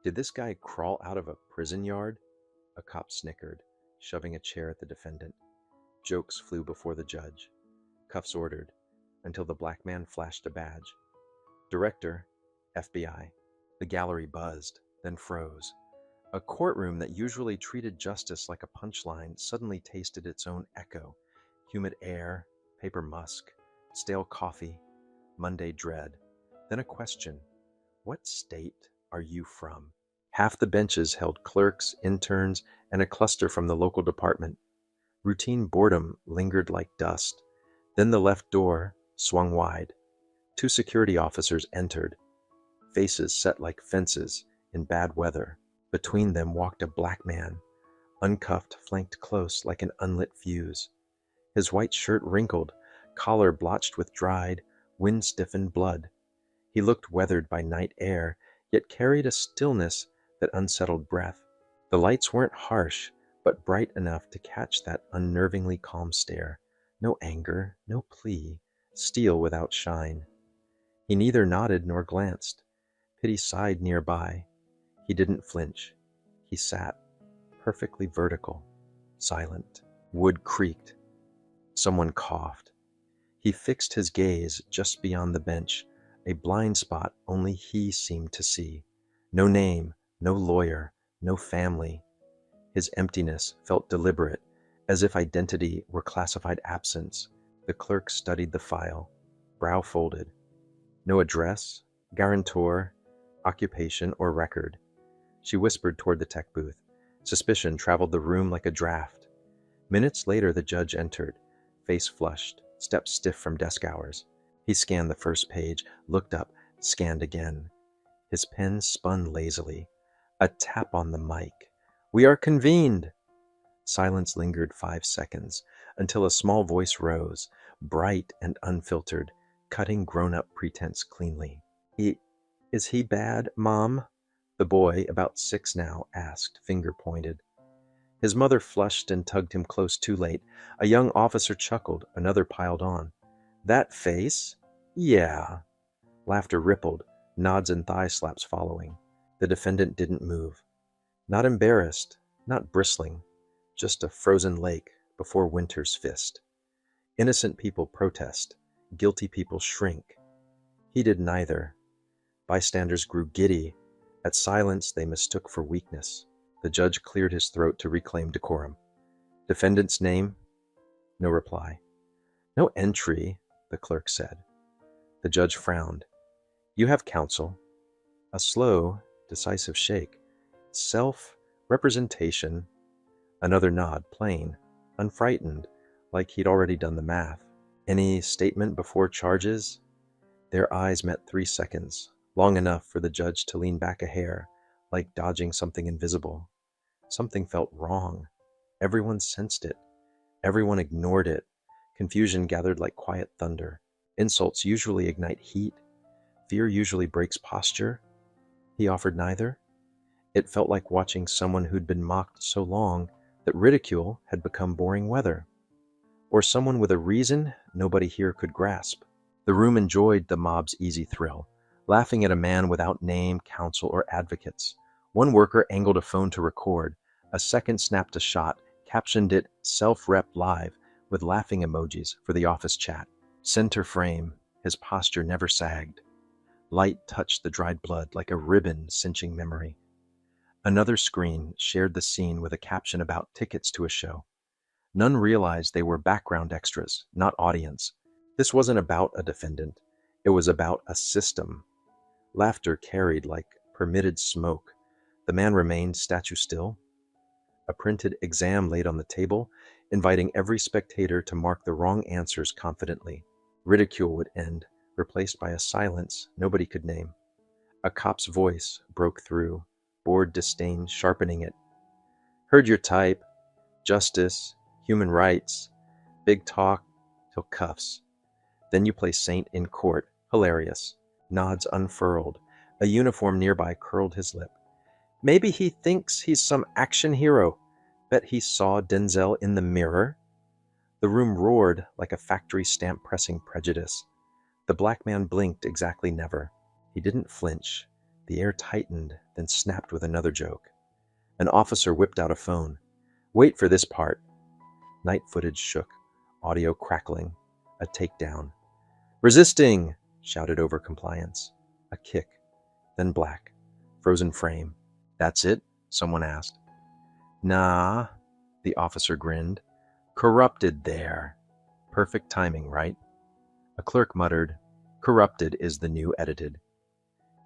Did this guy crawl out of a prison yard? A cop snickered, shoving a chair at the defendant. Jokes flew before the judge. Cuffs ordered, until the black man flashed a badge. Director, FBI. The gallery buzzed, then froze. A courtroom that usually treated justice like a punchline suddenly tasted its own echo. Humid air, paper musk, stale coffee, Monday dread. Then a question. What state are you from? Half the benches held clerks, interns, and a cluster from the local department. Routine boredom lingered like dust. Then the left door swung wide. Two security officers entered, faces set like fences in bad weather. Between them walked a black man, uncuffed, flanked close like an unlit fuse. His white shirt wrinkled, collar blotched with dried, wind-stiffened blood. He looked weathered by night air, yet carried a stillness that unsettled breath. The lights weren't harsh, but bright enough to catch that unnervingly calm stare. No anger, no plea, steel without shine. He neither nodded nor glanced. Pity sighed nearby. He didn't flinch. He sat, perfectly vertical, silent. Wood creaked. Someone coughed. He fixed his gaze just beyond the bench, a blind spot only he seemed to see. No name, no lawyer, no family. His emptiness felt deliberate, as if identity were classified absence. The clerk studied the file, brow folded. No address, guarantor, occupation, or record. She whispered toward the tech booth. Suspicion traveled the room like a draft. Minutes later, the judge entered, face flushed, steps stiff from desk hours. He scanned the first page, looked up, scanned again. His pen spun lazily. A tap on the mic. "We are convened." Silence lingered 5 seconds, until a small voice rose, bright and unfiltered, cutting grown-up pretense cleanly. Is he bad, Mom?" The boy, about 6 now, asked, finger pointed. His mother flushed and tugged him close too late. A young officer chuckled, another piled on. "That face? Yeah." Laughter rippled, nods and thigh slaps following. The defendant didn't move. Not embarrassed, not bristling, just a frozen lake before winter's fist. Innocent people protest, guilty people shrink. He did neither. Bystanders grew giddy. At silence they mistook for weakness. The judge cleared his throat to reclaim decorum. "Defendant's name?" No reply. "No entry," the clerk said. The judge frowned. "You have counsel." A slow, decisive shake. "Self-representation." Another nod, plain, unfrightened, like he'd already done the math. "Any statement before charges?" Their eyes met 3 seconds, long enough for the judge to lean back a hair, like dodging something invisible. Something felt wrong. Everyone sensed it. Everyone ignored it. Confusion gathered like quiet thunder. Insults usually ignite heat. Fear usually breaks posture. He offered neither. It felt like watching someone who'd been mocked so long that ridicule had become boring weather. Or someone with a reason nobody here could grasp. The room enjoyed the mob's easy thrill, laughing at a man without name, counsel, or advocates. One worker angled a phone to record. A second snapped a shot, captioned it "Self-Rep Live" with laughing emojis for the office chat. Center frame, his posture never sagged. Light touched the dried blood like a ribbon cinching memory. Another screen shared the scene with a caption about tickets to a show. None realized they were background extras, not audience. This wasn't about a defendant. It was about a system. Laughter carried like permitted smoke. The man remained statue still. A printed exam laid on the table, inviting every spectator to mark the wrong answers confidently. Ridicule would end, replaced by a silence nobody could name. A cop's voice broke through, bored disdain sharpening it. "Heard your type. Justice, human rights, big talk till cuffs. Then you play saint in court. Hilarious." Nods unfurled. A uniform nearby curled his lip. "Maybe he thinks he's some action hero. Bet he saw Denzel in the mirror." The room roared like a factory stamp pressing prejudice. The black man blinked exactly never. He didn't flinch. The air tightened, then snapped with another joke. An officer whipped out a phone. "Wait for this part." Night footage shook, audio crackling. A takedown. "Resisting!" shouted over compliance. A kick, then black. Frozen frame. "That's it?" someone asked. "Nah," the officer grinned. "Corrupted there." Perfect timing, right? A clerk muttered, "Corrupted is the new edited."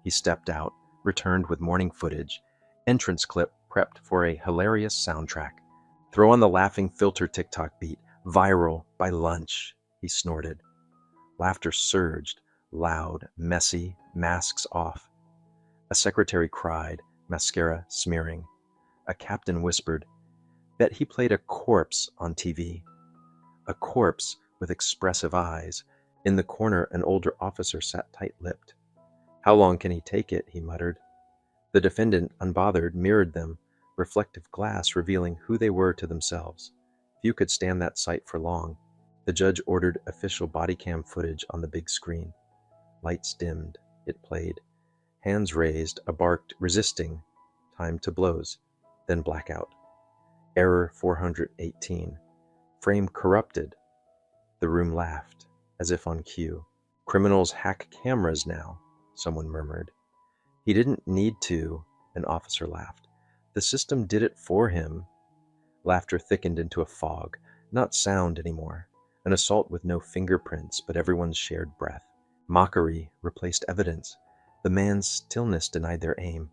He stepped out, returned with morning footage, entrance clip prepped for a hilarious soundtrack. "Throw on the laughing filter TikTok beat. Viral by lunch," he snorted. Laughter surged, loud, messy, masks off. A secretary cried, mascara smearing. A captain whispered, "Bet he played a corpse on TV." A corpse with expressive eyes. In the corner, an older officer sat tight-lipped. "How long can he take it?" he muttered. The defendant, unbothered, mirrored them, reflective glass revealing who they were to themselves. Few could stand that sight for long. The judge ordered official body cam footage on the big screen. Lights dimmed. It played. Hands raised, a barked, "Resisting." Time to blows. Then blackout. Error 418. Frame corrupted. The room laughed, as if on cue. "Criminals hack cameras now," someone murmured. "He didn't need to," an officer laughed. "The system did it for him." Laughter thickened into a fog, not sound anymore. An assault with no fingerprints, but everyone's shared breath. Mockery replaced evidence. The man's stillness denied their aim.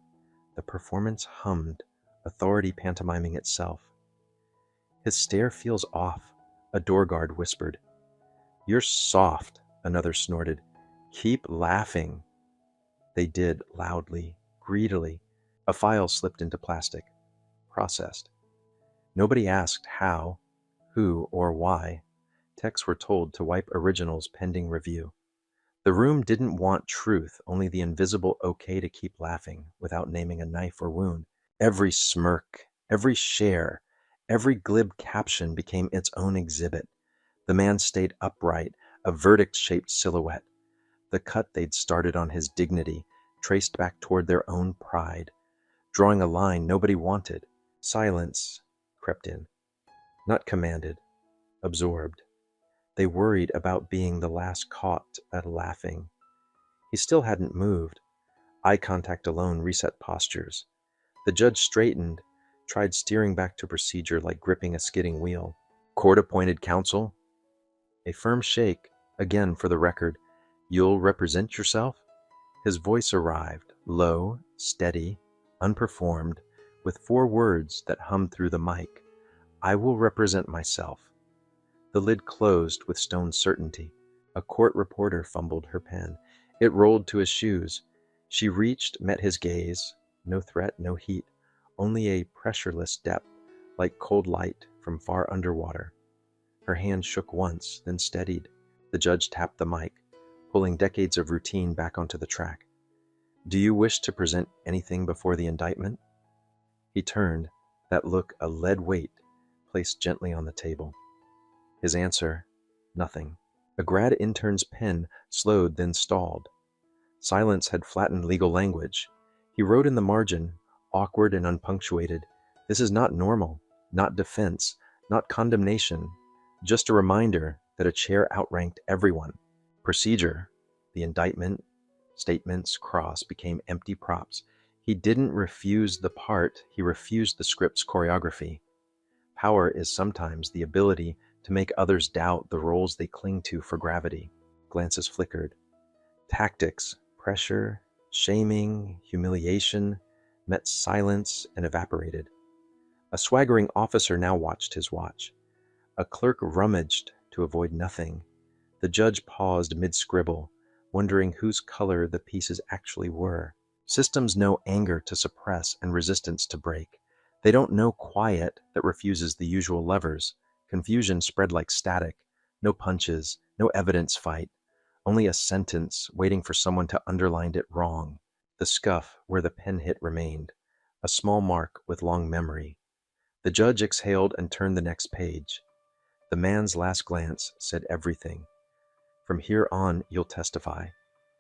The performance hummed, authority pantomiming itself. "His stare feels off," a door guard whispered. "You're soft," another snorted. "Keep laughing." They did, loudly, greedily. A file slipped into plastic. Processed. Nobody asked how, who, or why. Techs were told to wipe originals pending review. The room didn't want truth, only the invisible okay to keep laughing, without naming a knife or wound. Every smirk, every share, every glib caption became its own exhibit. The man stayed upright, a verdict-shaped silhouette. The cut they'd started on his dignity, traced back toward their own pride. Drawing a line nobody wanted. Silence crept in. Not commanded, absorbed. They worried about being the last caught at laughing. He still hadn't moved. Eye contact alone reset postures. The judge straightened, tried steering back to procedure like gripping a skidding wheel. "Court-appointed counsel?" A firm shake, again for the record. "You'll represent yourself?" His voice arrived, low, steady, unperformed, with 4 words that hummed through the mic. "I will represent myself." The lid closed with stone certainty. A court reporter fumbled her pen. It rolled to his shoes. She reached, met his gaze. No threat, no heat, only a pressureless depth, like cold light from far underwater. Her hand shook once, then steadied. The judge tapped the mic, pulling decades of routine back onto the track. "Do you wish to present anything before the indictment?" He turned, that look a lead weight, placed gently on the table. His answer, nothing. A grad intern's pen slowed, then stalled. Silence had flattened legal language. He wrote in the margin, awkward and unpunctuated, "This is not normal, not defense, not condemnation, just a reminder that a chair outranked everyone." Procedure, the indictment, statements, cross became empty props. He didn't refuse the part, he refused the script's choreography. Power is sometimes the ability to make others doubt the roles they cling to for gravity. Glances flickered. Tactics, pressure, shaming, humiliation, met silence and evaporated. A swaggering officer now watched his watch. A clerk rummaged to avoid nothing. The judge paused mid-scribble, wondering whose color the pieces actually were. Systems know anger to suppress and resistance to break. They don't know quiet that refuses the usual levers. Confusion spread like static. No punches, no evidence fight. Only a sentence waiting for someone to underline it wrong. The scuff where the pen hit remained. A small mark with long memory. The judge exhaled and turned the next page. The man's last glance said everything. "From here on, you'll testify.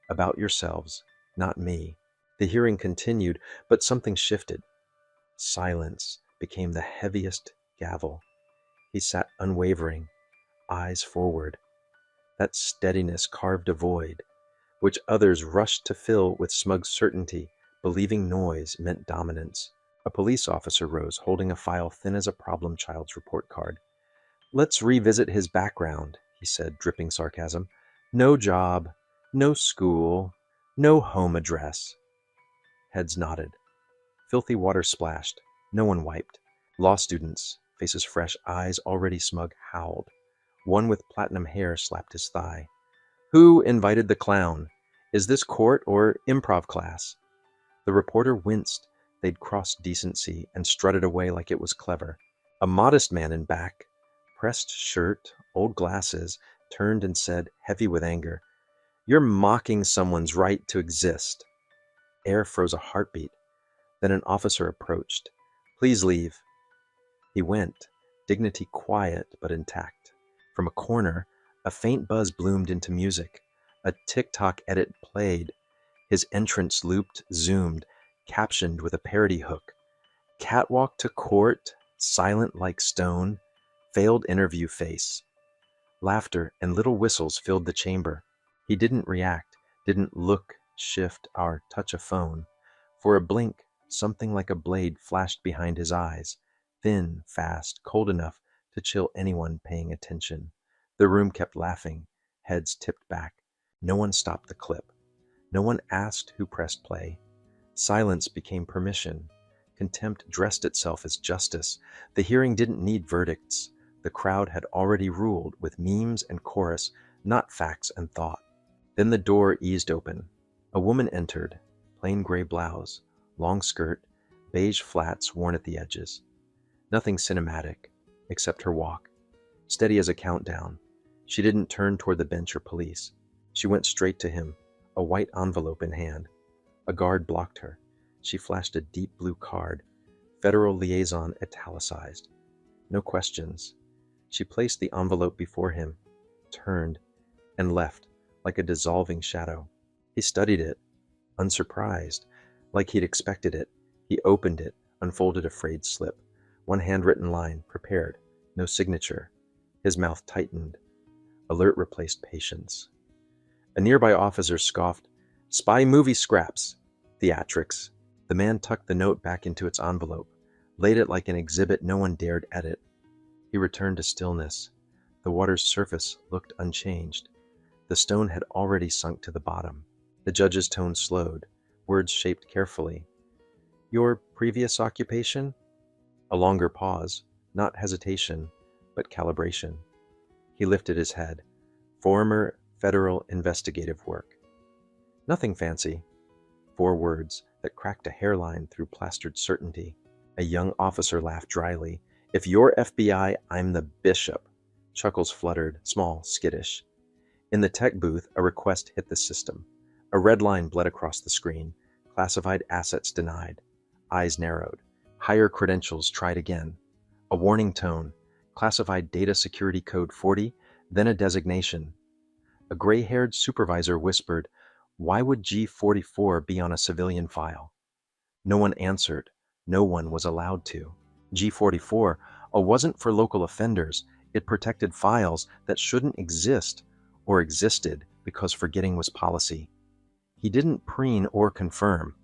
About yourselves, not me." The hearing continued, but something shifted. Silence became the heaviest gavel. He sat unwavering, eyes forward. That steadiness carved a void, which others rushed to fill with smug certainty, believing noise meant dominance. A police officer rose, holding a file thin as a problem child's report card. "Let's revisit his background," he said, dripping sarcasm. "No job, no school, no home address." Heads nodded. Filthy water splashed. No one wiped. Law students, faces fresh, eyes already smug, howled. One with platinum hair slapped his thigh. "Who invited the clown? Is this court or improv class?" The reporter winced. They'd crossed decency and strutted away like it was clever. A modest man in back, pressed shirt, old glasses, turned and said, heavy with anger, "You're mocking someone's right to exist." Air froze a heartbeat. Then an officer approached. "Please leave." He went, dignity quiet but intact. From a corner, a faint buzz bloomed into music. A TikTok edit played. His entrance looped, zoomed, captioned with a parody hook. "Catwalk to court, silent like stone, failed interview face." Laughter and little whistles filled the chamber. He didn't react, didn't look, shift, or touch a phone. For a blink, something like a blade flashed behind his eyes, thin, fast, cold enough to chill anyone paying attention. The room kept laughing, heads tipped back. No one stopped the clip. No one asked who pressed play. Silence became permission. Contempt dressed itself as justice. The hearing didn't need verdicts. The crowd had already ruled with memes and chorus, not facts and thought. Then the door eased open. A woman entered, plain gray blouse, long skirt, beige flats worn at the edges. Nothing cinematic, except her walk, steady as a countdown. She didn't turn toward the bench or police. She went straight to him, a white envelope in hand. A guard blocked her. She flashed a deep blue card, Federal Liaison italicized. No questions. She placed the envelope before him, turned, and left, like a dissolving shadow. He studied it, unsurprised, like he'd expected it. He opened it, unfolded a frayed slip. One handwritten line, prepared, no signature. His mouth tightened. Alert replaced patience. A nearby officer scoffed, "Spy movie scraps." Theatrics. The man tucked the note back into its envelope, laid it like an exhibit no one dared edit. He returned to stillness. The water's surface looked unchanged. The stone had already sunk to the bottom. The judge's tone slowed, words shaped carefully. "Your previous occupation?" A longer pause, not hesitation, but calibration. He lifted his head. "Former federal investigative work." Nothing fancy. 4 words that cracked a hairline through plastered certainty. A young officer laughed dryly. "If you're FBI, I'm the bishop." Chuckles fluttered, small, skittish. In the tech booth, a request hit the system. A red line bled across the screen. Classified assets denied. Eyes narrowed. Higher credentials tried again. A warning tone. Classified data security code 40, then a designation. A gray-haired supervisor whispered, "Why would G44 be on a civilian file?" No one answered. No one was allowed to. G44 wasn't for local offenders. It protected files that shouldn't exist or existed because forgetting was policy. He didn't preen or confirm.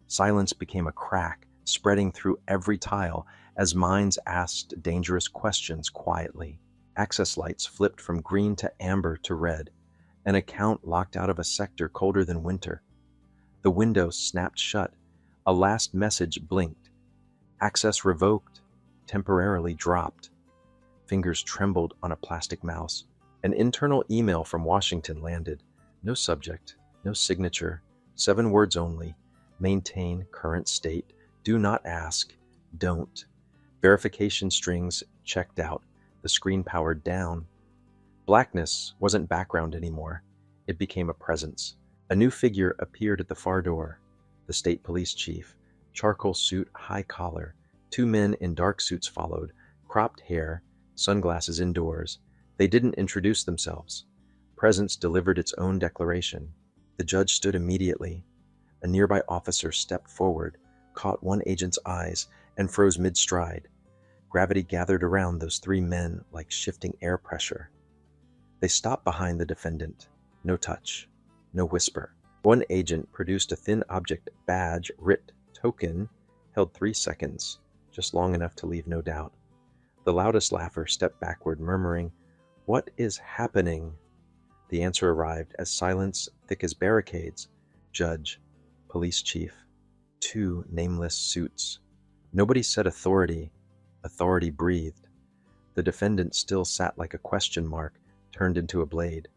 Silence became a crack, spreading through every tile as minds asked dangerous questions quietly. Access lights flipped from green to amber to red. An account locked out of a sector colder than winter. The window snapped shut. A last message blinked. Access revoked, temporarily dropped. Fingers trembled on a plastic mouse. An internal email from Washington landed. No subject, no signature, 7 words only. Maintain current state. Do not ask. Don't. Verification strings checked out. The screen powered down. Blackness wasn't background anymore. It became a presence. A new figure appeared at the far door. The state police chief. Charcoal suit, high collar. 2 men in dark suits followed. Cropped hair, sunglasses indoors. They didn't introduce themselves. Presence delivered its own declaration. The judge stood immediately. A nearby officer stepped forward, caught one agent's eyes, and froze mid-stride. Gravity gathered around those three men like shifting air pressure. They stopped behind the defendant. No touch. No whisper. One agent produced a thin object badge, writ token, held 3 seconds, just long enough to leave no doubt. The loudest laugher stepped backward, murmuring, "What is happening?" The answer arrived as silence thick as barricades. Judge, police chief, 2 nameless suits. Nobody said authority. Authority breathed. The defendant still sat like a question mark, turned into a blade.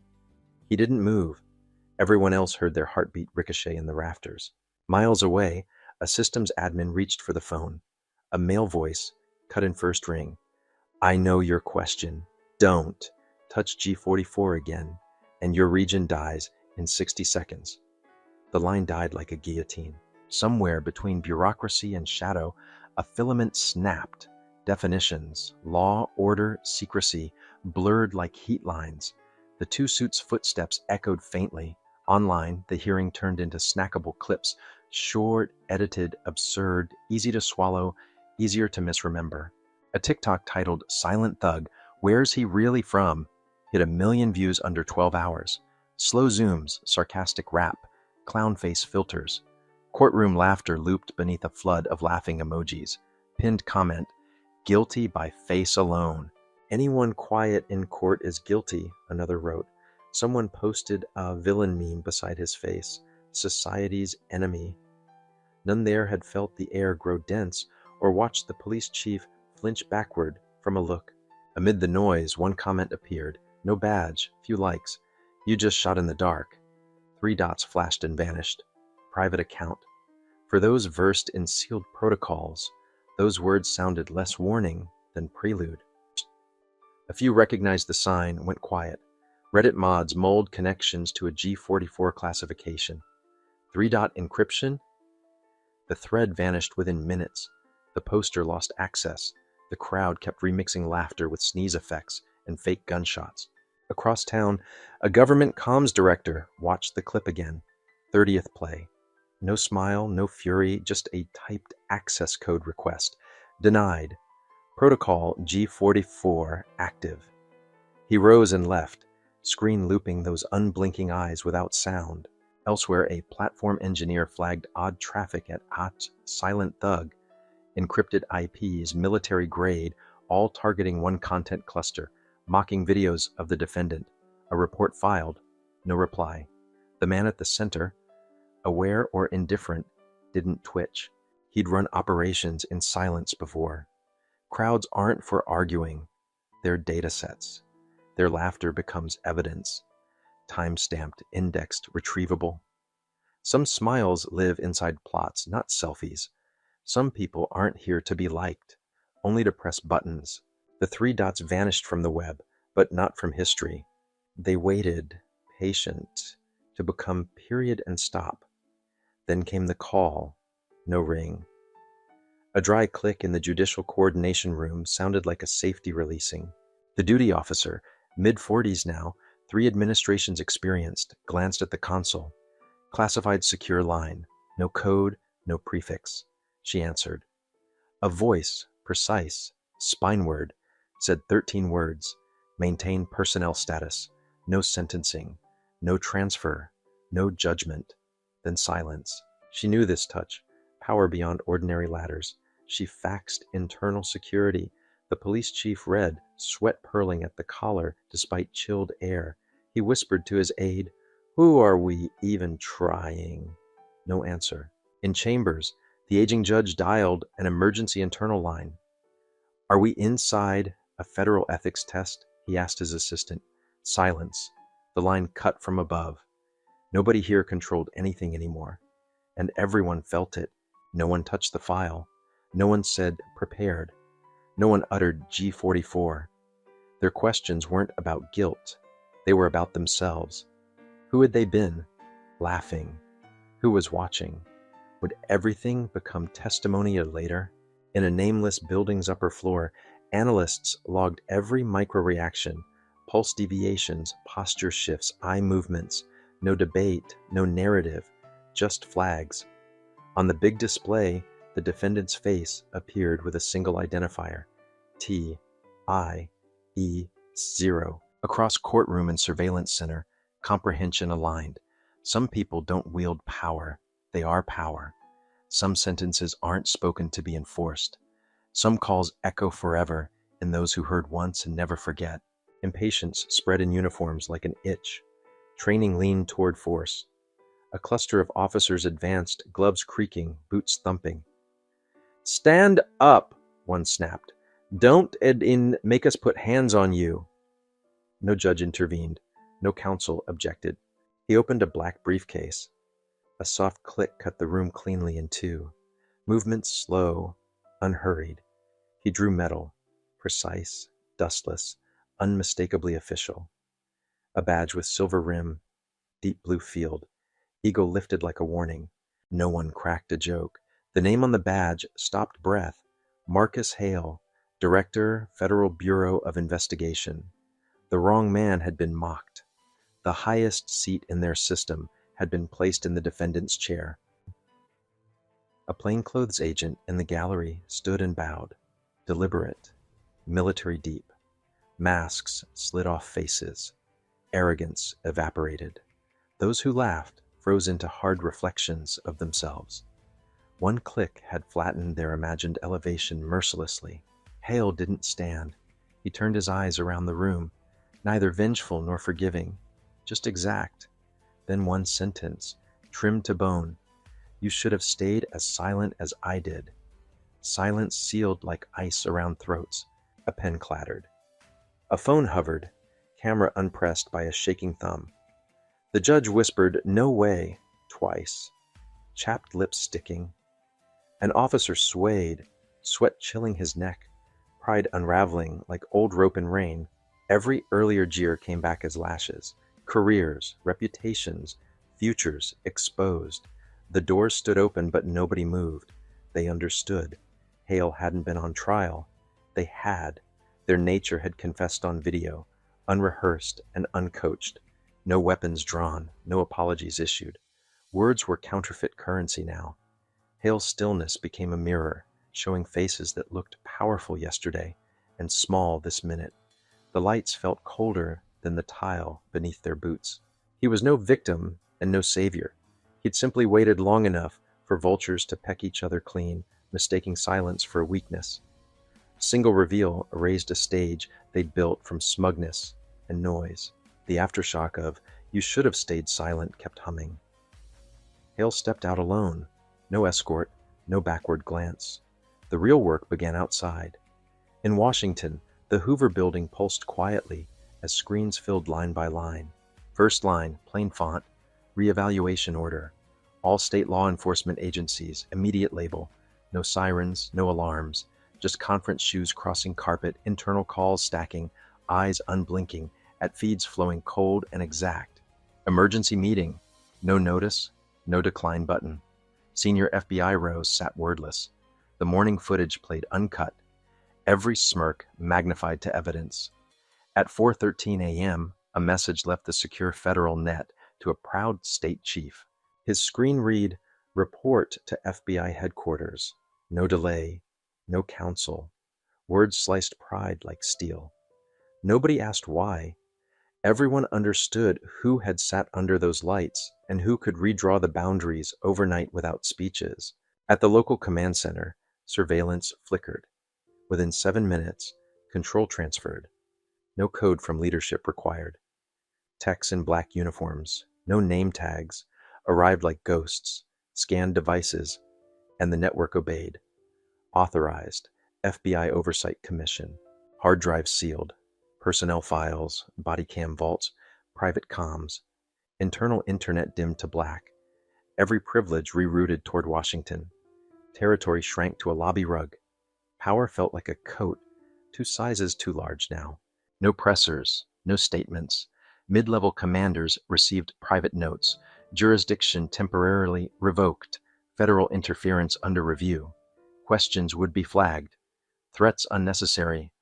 He didn't move. Everyone else heard their heartbeat ricochet in the rafters. Miles away, a systems admin reached for the phone. A male voice, cut in first ring. "I know your question. Don't touch G44 again, and your region dies in 60 seconds. The line died like a guillotine. Somewhere between bureaucracy and shadow, a filament snapped. Definitions, law, order, secrecy, blurred like heat lines. The 2 suits' footsteps echoed faintly. Online, the hearing turned into snackable clips, short, edited, absurd, easy to swallow, easier to misremember. A TikTok titled "Silent Thug, Where's He Really From?" hit 1 million views under 12 hours. Slow zooms, sarcastic rap, clown face filters. Courtroom laughter looped beneath a flood of laughing emojis. Pinned comment, "Guilty by face alone." "Anyone quiet in court is guilty," another wrote. Someone posted a villain meme beside his face, "Society's enemy." None there had felt the air grow dense or watched the police chief flinch backward from a look. Amid the noise, one comment appeared. No badge, few likes. "You just shot in the dark." 3 dots flashed and vanished. Private account. For those versed in sealed protocols, those words sounded less warning than prelude. A few recognized the sign, went quiet. Reddit mods mulled connections to a G44 classification. 3-dot encryption? The thread vanished within minutes. The poster lost access. The crowd kept remixing laughter with sneeze effects and fake gunshots. Across town, a government comms director watched the clip again. 30th play. No smile, no fury, just a typed access code request. Denied. Protocol G44 active. He rose and left, screen looping those unblinking eyes without sound. Elsewhere, a platform engineer flagged odd traffic at Silent Thug. Encrypted IPs, military grade, all targeting one content cluster, mocking videos of the defendant. A report filed. No reply. The man at the center, aware or indifferent, didn't twitch. He'd run operations in silence before. Crowds aren't for arguing. They're data sets. Their laughter becomes evidence. Time-stamped, indexed, retrievable. Some smiles live inside plots, not selfies. Some people aren't here to be liked, only to press buttons. The 3 dots vanished from the web, but not from history. They waited, patient, to become period and stop. Then came the call. No ring. A dry click in the judicial coordination room sounded like a safety releasing. The duty officer, mid-40s now, 3 administrations experienced, glanced at the console. Classified secure line. No code, no prefix. She answered. A voice, precise, spineward, said 13 words. Maintain personnel status. No sentencing. No transfer. No judgment. Then silence. She knew this touch. Power beyond ordinary ladders. She faxed internal security. The police chief read, sweat purling at the collar despite chilled air. He whispered to his aide, "Who are we even trying?" No answer. In chambers, the aging judge dialed an emergency internal line. "Are we inside a federal ethics test?" he asked his assistant. Silence. The line cut from above. Nobody here controlled anything anymore. And everyone felt it. No one touched the file. No one said prepared. No one uttered G44. Their questions weren't about guilt. They were about themselves. Who had they been? Laughing. Who was watching? Would everything become testimony later? In a nameless building's upper floor, analysts logged every micro-reaction, pulse deviations, posture shifts, eye movements. No debate, no narrative, just flags. On the big display, the defendant's face appeared with a single identifier, TIE0. Across courtroom and surveillance center, comprehension aligned. Some people don't wield power, they are power. Some sentences aren't spoken to be enforced. Some calls echo forever in those who heard once and never forget. Impatience spread in uniforms like an itch. Training leaned toward force. A cluster of officers advanced, gloves creaking, boots thumping. "Stand up," one snapped. "Don't make us put hands on you." No judge intervened. No counsel objected. He opened a black briefcase. A soft click cut the room cleanly in two. Movements slow, unhurried. He drew metal, precise, dustless, unmistakably official. A badge with silver rim, deep blue field. Eagle lifted like a warning. No one cracked a joke. The name on the badge stopped breath. Marcus Hale, Director, Federal Bureau of Investigation. The wrong man had been mocked. The highest seat in their system had been placed in the defendant's chair. A plainclothes agent in the gallery stood and bowed, deliberate, military deep. Masks slid off faces. Arrogance evaporated. Those who laughed froze into hard reflections of themselves. One click had flattened their imagined elevation mercilessly. Hale didn't stand. He turned his eyes around the room, neither vengeful nor forgiving, just exact. Then one sentence, trimmed to bone. "You should have stayed as silent as I did." Silence sealed like ice around throats. A pen clattered. A phone hovered, camera unpressed by a shaking thumb. The judge whispered, "No way," twice, chapped lips sticking. An officer swayed, sweat chilling his neck, pride unraveling like old rope in rain. Every earlier jeer came back as lashes. Careers, reputations, futures exposed. The doors stood open, but nobody moved. They understood. Hale hadn't been on trial. They had. Their nature had confessed on video, unrehearsed and uncoached. No weapons drawn, no apologies issued. Words were counterfeit currency now. Hale's stillness became a mirror, showing faces that looked powerful yesterday and small this minute. The lights felt colder than the tile beneath their boots. He was no victim and no savior. He'd simply waited long enough for vultures to peck each other clean, mistaking silence for weakness. A single reveal erased a stage they'd built from smugness and noise. The aftershock of "you should have stayed silent" kept humming. Hale stepped out alone. No escort, no backward glance. The real work began outside. In Washington, the Hoover building pulsed quietly as screens filled line by line. First line, plain font, reevaluation order. All state law enforcement agencies, immediate label. No sirens, no alarms. Just conference shoes crossing carpet, internal calls stacking, eyes unblinking, at feeds flowing cold and exact. Emergency meeting. No notice, no decline button. Senior FBI rows sat wordless. The morning footage played uncut. Every smirk magnified to evidence. At 4:13 a.m., a message left the secure federal net to a proud state chief. His screen read, "Report to FBI headquarters." No delay, no counsel. Words sliced pride like steel. Nobody asked why. Everyone understood who had sat under those lights and who could redraw the boundaries overnight without speeches. At the local command center, surveillance flickered. Within 7 minutes, control transferred. No code from leadership required. Techs in black uniforms, no name tags, arrived like ghosts, scanned devices, and the network obeyed. Authorized, FBI Oversight Commission. Hard drives sealed. Personnel files, body cam vaults, private comms. Internal internet dimmed to black. Every privilege rerouted toward Washington. Territory shrank to a lobby rug. Power felt like a coat, 2 sizes too large now. No pressers, no statements. Mid-level commanders received private notes. Jurisdiction temporarily revoked. Federal interference under review. Questions would be flagged. Threats unnecessary.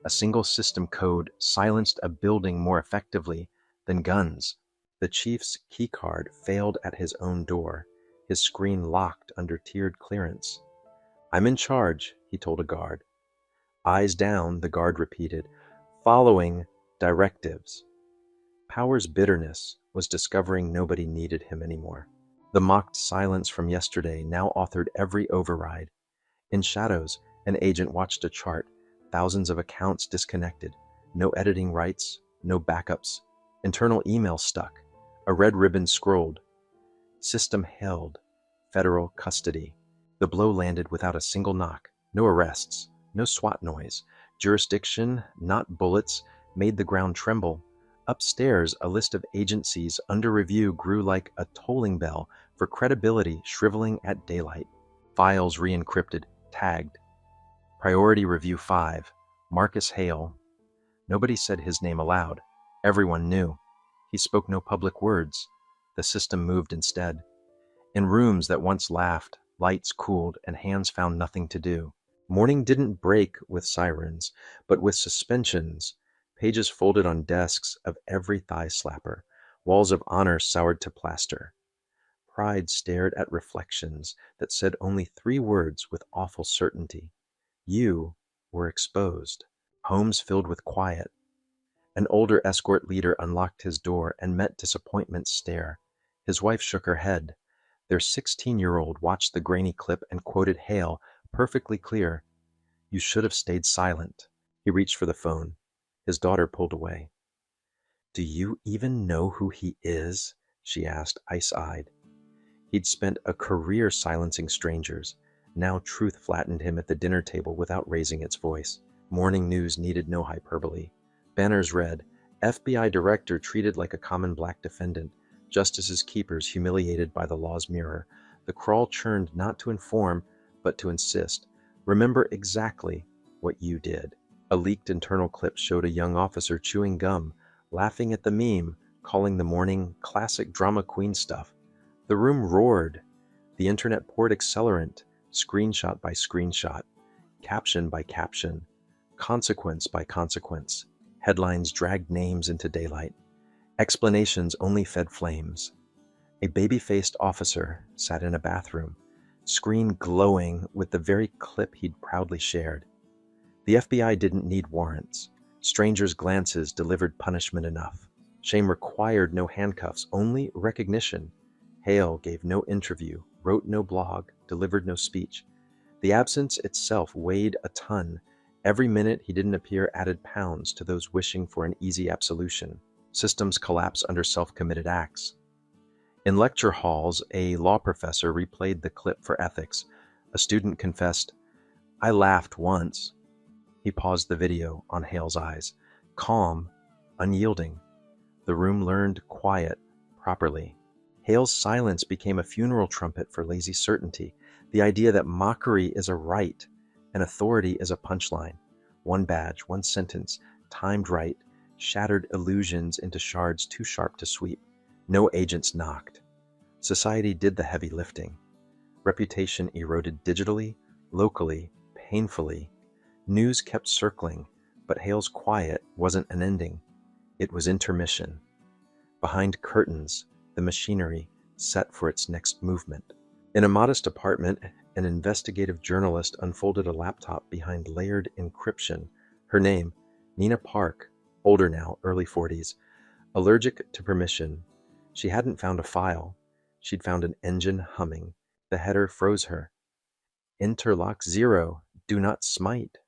A single system code silenced a building more effectively than guns. The chief's keycard failed at his own door. his screen locked under tiered clearance. "I'm in charge," he told a guard. "Eyes down," the guard repeated, "following directives." Power's bitterness was discovering nobody needed him anymore. The mocked silence from yesterday now authored every override. In shadows, an agent watched a chart, thousands of accounts disconnected, no editing rights, no backups, internal email stuck, a red ribbon scrolled. System held, federal custody. The blow landed without a single knock, no arrests, no SWAT noise. Jurisdiction, not bullets, made the ground tremble. Upstairs, a list of agencies under review grew like a tolling bell for credibility shriveling at daylight. Files re-encrypted, tagged. Priority Review 5, Marcus Hale. Nobody said his name aloud. Everyone knew. He spoke no public words. The system moved instead. In rooms that once laughed, lights cooled and hands found nothing to do. Morning didn't break with sirens, but with suspensions, pages folded on desks of every thigh slapper, walls of honor soured to plaster. Pride stared at reflections that said only 3 words with awful certainty. You were exposed. Homes filled with quiet. An older escort leader unlocked his door and met disappointment's stare. His wife shook her head. Their 16-year-old watched the grainy clip and quoted Hale, perfectly clear. "You should have stayed silent." He reached for the phone. His daughter pulled away. "Do you even know who he is?" she asked, ice-eyed. He'd spent a career silencing strangers. Now truth flattened him at the dinner table without raising its voice. Morning news needed no hyperbole. Banners read, "FBI director treated like a common black defendant. Justice's keepers humiliated by the law's mirror." The crawl churned not to inform, but to insist. "Remember exactly what you did." A leaked internal clip showed a young officer chewing gum, laughing at the meme, calling the morning classic drama queen stuff. The room roared. The internet poured accelerant, screenshot by screenshot, caption by caption, consequence by consequence. Headlines dragged names into daylight. Explanations only fed flames. A baby-faced officer sat in a bathroom, screen glowing with the very clip he'd proudly shared. The FBI didn't need warrants. Strangers' glances delivered punishment enough. Shame required no handcuffs, only recognition. Hale gave no interview, wrote no blog, delivered no speech. The absence itself weighed a ton. Every minute he didn't appear added pounds to those wishing for an easy absolution. Systems collapse under self-committed acts. In lecture halls, a law professor replayed the clip for ethics. A student confessed, "I laughed once." He paused the video on Hale's eyes, calm, unyielding. The room learned quiet properly. Hale's silence became a funeral trumpet for lazy certainty, the idea that mockery is a right and authority is a punchline. One badge, one sentence, timed right, shattered illusions into shards too sharp to sweep. No agents knocked. Society did the heavy lifting. Reputation eroded digitally, locally, painfully. News kept circling, but Hale's quiet wasn't an ending. It was intermission. Behind curtains, the machinery set for its next movement. In a modest apartment, an investigative journalist unfolded a laptop behind layered encryption. Her name, Nina Park, older now, early 40s, allergic to permission. She hadn't found a file. She'd found an engine humming. The header froze her. "Interlock 0, do not smite."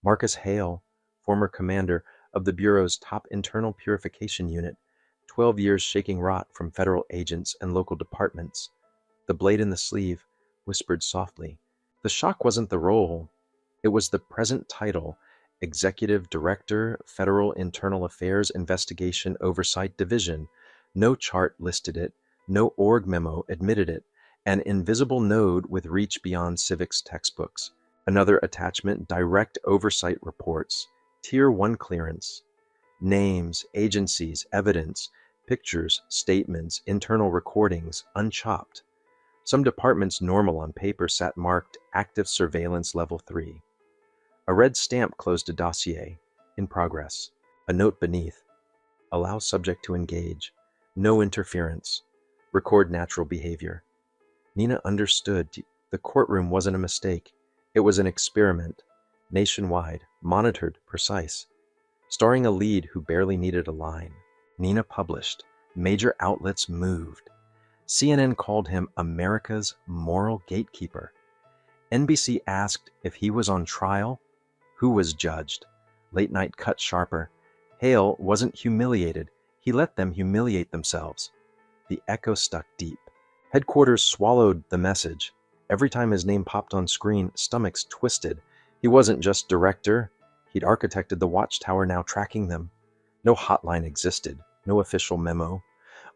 Marcus Hale, former commander of the Bureau's top internal purification unit, 12 years shaking rot from federal agents and local departments. The blade in the sleeve whispered softly. The shock wasn't the role. It was the present title, Executive Director, Federal Internal Affairs Investigation Oversight Division. No chart listed it. No org memo admitted it. An invisible node with reach beyond civics textbooks. Another attachment, direct oversight reports. Tier 1 clearance. Names, agencies, evidence, pictures, statements, internal recordings, unchopped. Some departments normal on paper sat marked Active Surveillance Level 3. A red stamp closed a dossier. In progress. A note beneath. Allow subject to engage. No interference. Record natural behavior. Nina understood. The courtroom wasn't a mistake. It was an experiment, nationwide, monitored, precise, starring a lead who barely needed a line. Nina published. Major outlets moved. CNN called him America's moral gatekeeper. NBC asked if he was on trial, who was judged. Late night cut sharper. Hale wasn't humiliated. He let them humiliate themselves. The echo stuck deep. Headquarters swallowed the message. Every time his name popped on screen, stomachs twisted. He wasn't just director. He'd architected the watchtower now tracking them. No hotline existed. No official memo.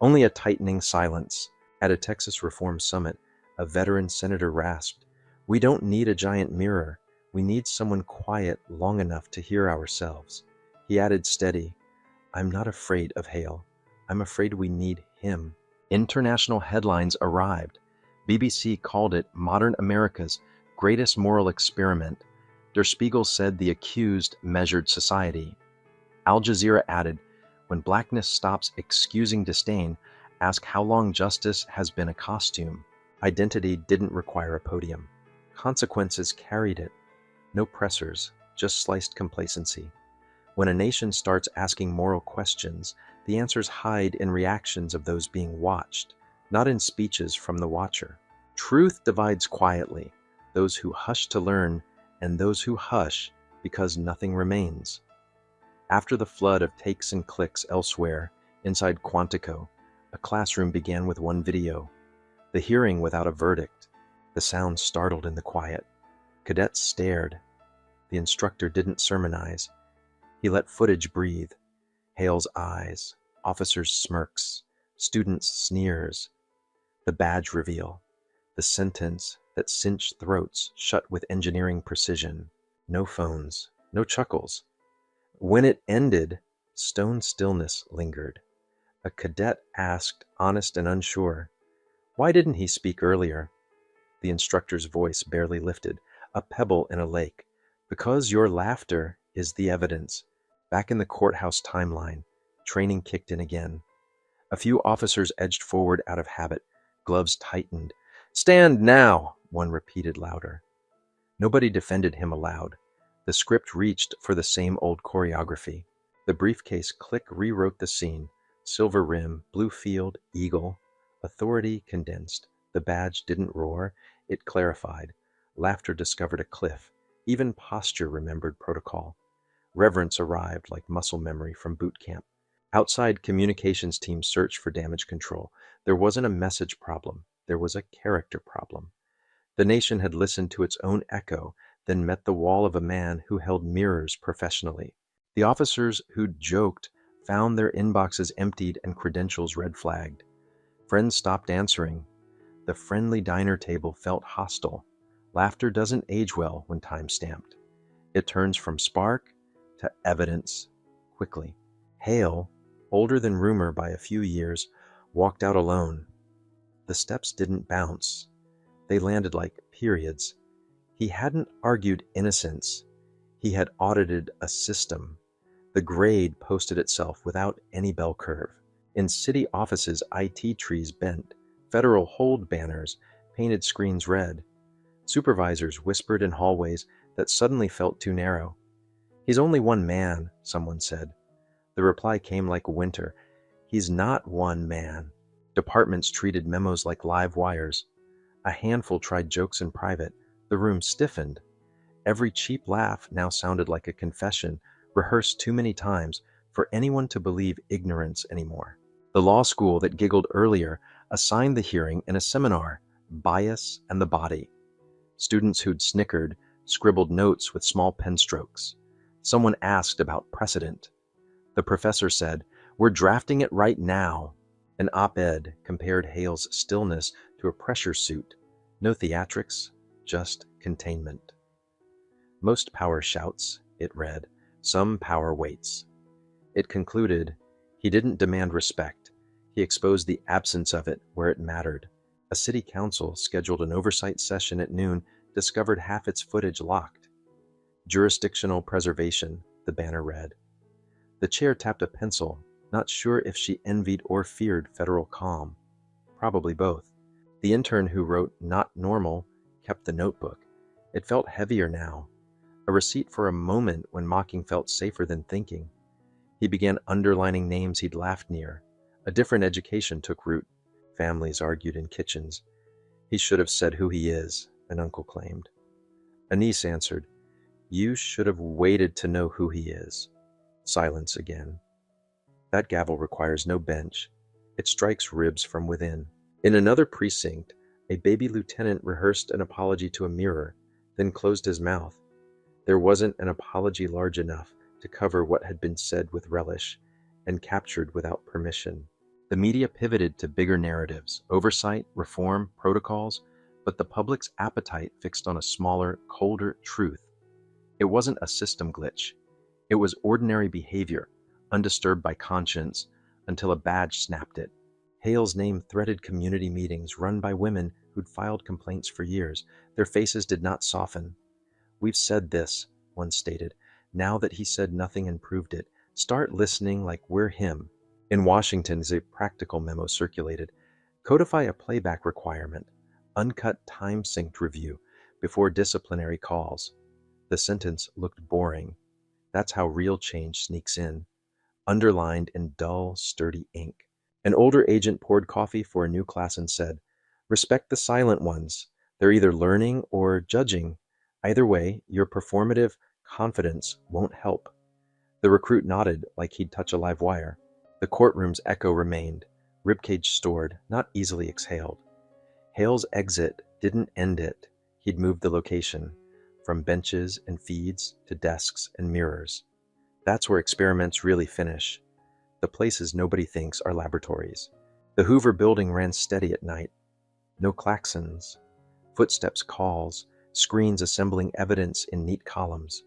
Only a tightening silence. At a Texas Reform Summit, a veteran senator rasped, "We don't need a giant mirror. We need someone quiet long enough to hear ourselves." He added steady, "I'm not afraid of Hale. I'm afraid we need him." International headlines arrived. BBC called it modern America's greatest moral experiment. Der Spiegel said the accused measured society. Al Jazeera added, "When blackness stops excusing disdain, ask how long justice has been a costume." Identity didn't require a podium. Consequences carried it. No pressers, just sliced complacency. When a nation starts asking moral questions, the answers hide in reactions of those being watched, not in speeches from the watcher. Truth divides quietly, those who hush to learn and those who hush because nothing remains. After the flood of takes and clicks elsewhere, inside Quantico, a classroom began with one video. The hearing without a verdict. The sound startled in the quiet. Cadets stared. The instructor didn't sermonize. He let footage breathe. Hale's eyes, officers' smirks, students' sneers. The badge reveal. The sentence that cinched throats shut with engineering precision. No phones, no chuckles. When it ended, stone stillness lingered. A cadet asked, honest and unsure, "Why didn't he speak earlier?" The instructor's voice barely lifted, a pebble in a lake. "Because your laughter is the evidence." Back in the courthouse timeline, training kicked in again. A few officers edged forward out of habit, gloves tightened. "Stand now," one repeated louder. Nobody defended him aloud. The script reached for the same old choreography. The briefcase click rewrote the scene. Silver rim, blue field, eagle. Authority condensed. The badge didn't roar, it clarified. Laughter discovered a cliff. Even posture remembered protocol. Reverence arrived like muscle memory from boot camp. Outside communications teams searched for damage control. There wasn't a message problem. There was a character problem. The nation had listened to its own echo, then met the wall of a man who held mirrors professionally. The officers who'd joked found their inboxes emptied and credentials red flagged. Friends stopped answering. The friendly diner table felt hostile. Laughter doesn't age well when time-stamped. It turns from spark to evidence quickly. Hale, older than rumor by a few years, walked out alone. The steps didn't bounce. They landed like periods. He hadn't argued innocence. He had audited a system. The grade posted itself without any bell curve. In city offices, IT trees bent. Federal hold banners painted screens red. Supervisors whispered in hallways that suddenly felt too narrow. "He's only one man," someone said. The reply came like winter. "He's not one man." Departments treated memos like live wires. A handful tried jokes in private. The room stiffened. Every cheap laugh now sounded like a confession, rehearsed too many times for anyone to believe ignorance anymore. The law school that giggled earlier assigned the hearing in a seminar, Bias and the Body. Students who'd snickered scribbled notes with small pen strokes. Someone asked about precedent. The professor said, "We're drafting it right now." An op-ed compared Hale's stillness to a pressure suit. No theatrics, just containment. "Most power shouts," it read. "Some power waits." It concluded, he didn't demand respect. He exposed the absence of it where it mattered. A city council scheduled an oversight session at noon discovered half its footage locked. "Jurisdictional preservation," the banner read. The chair tapped a pencil, not sure if she envied or feared federal calm. Probably both. The intern who wrote "not normal" kept the notebook. It felt heavier now, a receipt for a moment when mocking felt safer than thinking. He began underlining names he'd laughed near. A different education took root. Families argued in kitchens. "He should have said who he is," an uncle claimed. A niece answered, "You should have waited to know who he is." Silence again. That gavel requires no bench. It strikes ribs from within. In another precinct, a baby lieutenant rehearsed an apology to a mirror, then closed his mouth. There wasn't an apology large enough to cover what had been said with relish and captured without permission. The media pivoted to bigger narratives, oversight, reform, protocols, but the public's appetite fixed on a smaller, colder truth. It wasn't a system glitch. It was ordinary behavior, undisturbed by conscience, until a badge snapped it. Hale's name threaded community meetings run by women who'd filed complaints for years. Their faces did not soften. "We've said this," one stated. "Now that he said nothing and proved it, start listening like we're him." In Washington, a practical memo circulated. Codify a playback requirement, uncut time-synced review before disciplinary calls. The sentence looked boring. That's how real change sneaks in, underlined in dull, sturdy ink. An older agent poured coffee for a new class and said, "Respect the silent ones. They're either learning or judging. Either way, your performative confidence won't help." The recruit nodded like he'd touch a live wire. The courtroom's echo remained, ribcage stored, not easily exhaled. Hale's exit didn't end it. He'd moved the location, from benches and feeds to desks and mirrors. That's where experiments really finish. The places nobody thinks are laboratories. The Hoover building ran steady at night. No klaxons, footsteps, calls, screens assembling evidence in neat columns.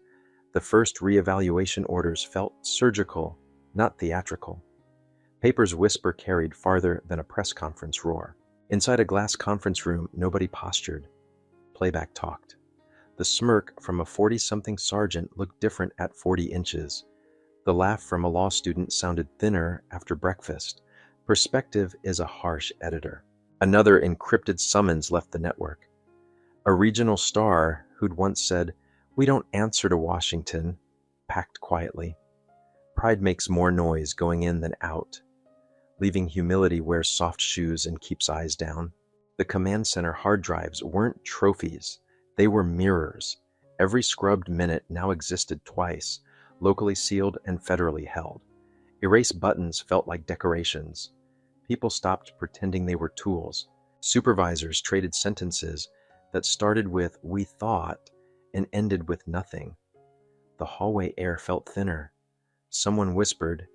The first reevaluation orders felt surgical, not theatrical. Paper's whisper carried farther than a press conference roar. Inside a glass conference room, nobody postured. Playback talked. The smirk from a 40-something sergeant looked different at 40 inches. The laugh from a law student sounded thinner after breakfast. Perspective is a harsh editor. Another encrypted summons left the network. A regional star who'd once said, "We don't answer to Washington," packed quietly. Pride makes more noise going in than out. Leaving humility wears soft shoes and keeps eyes down. The command center hard drives weren't trophies. They were mirrors. Every scrubbed minute now existed twice, locally sealed and federally held. Erase buttons felt like decorations. People stopped pretending they were tools. Supervisors traded sentences that started with "we thought" and ended with nothing. The hallway air felt thinner. Someone whispered,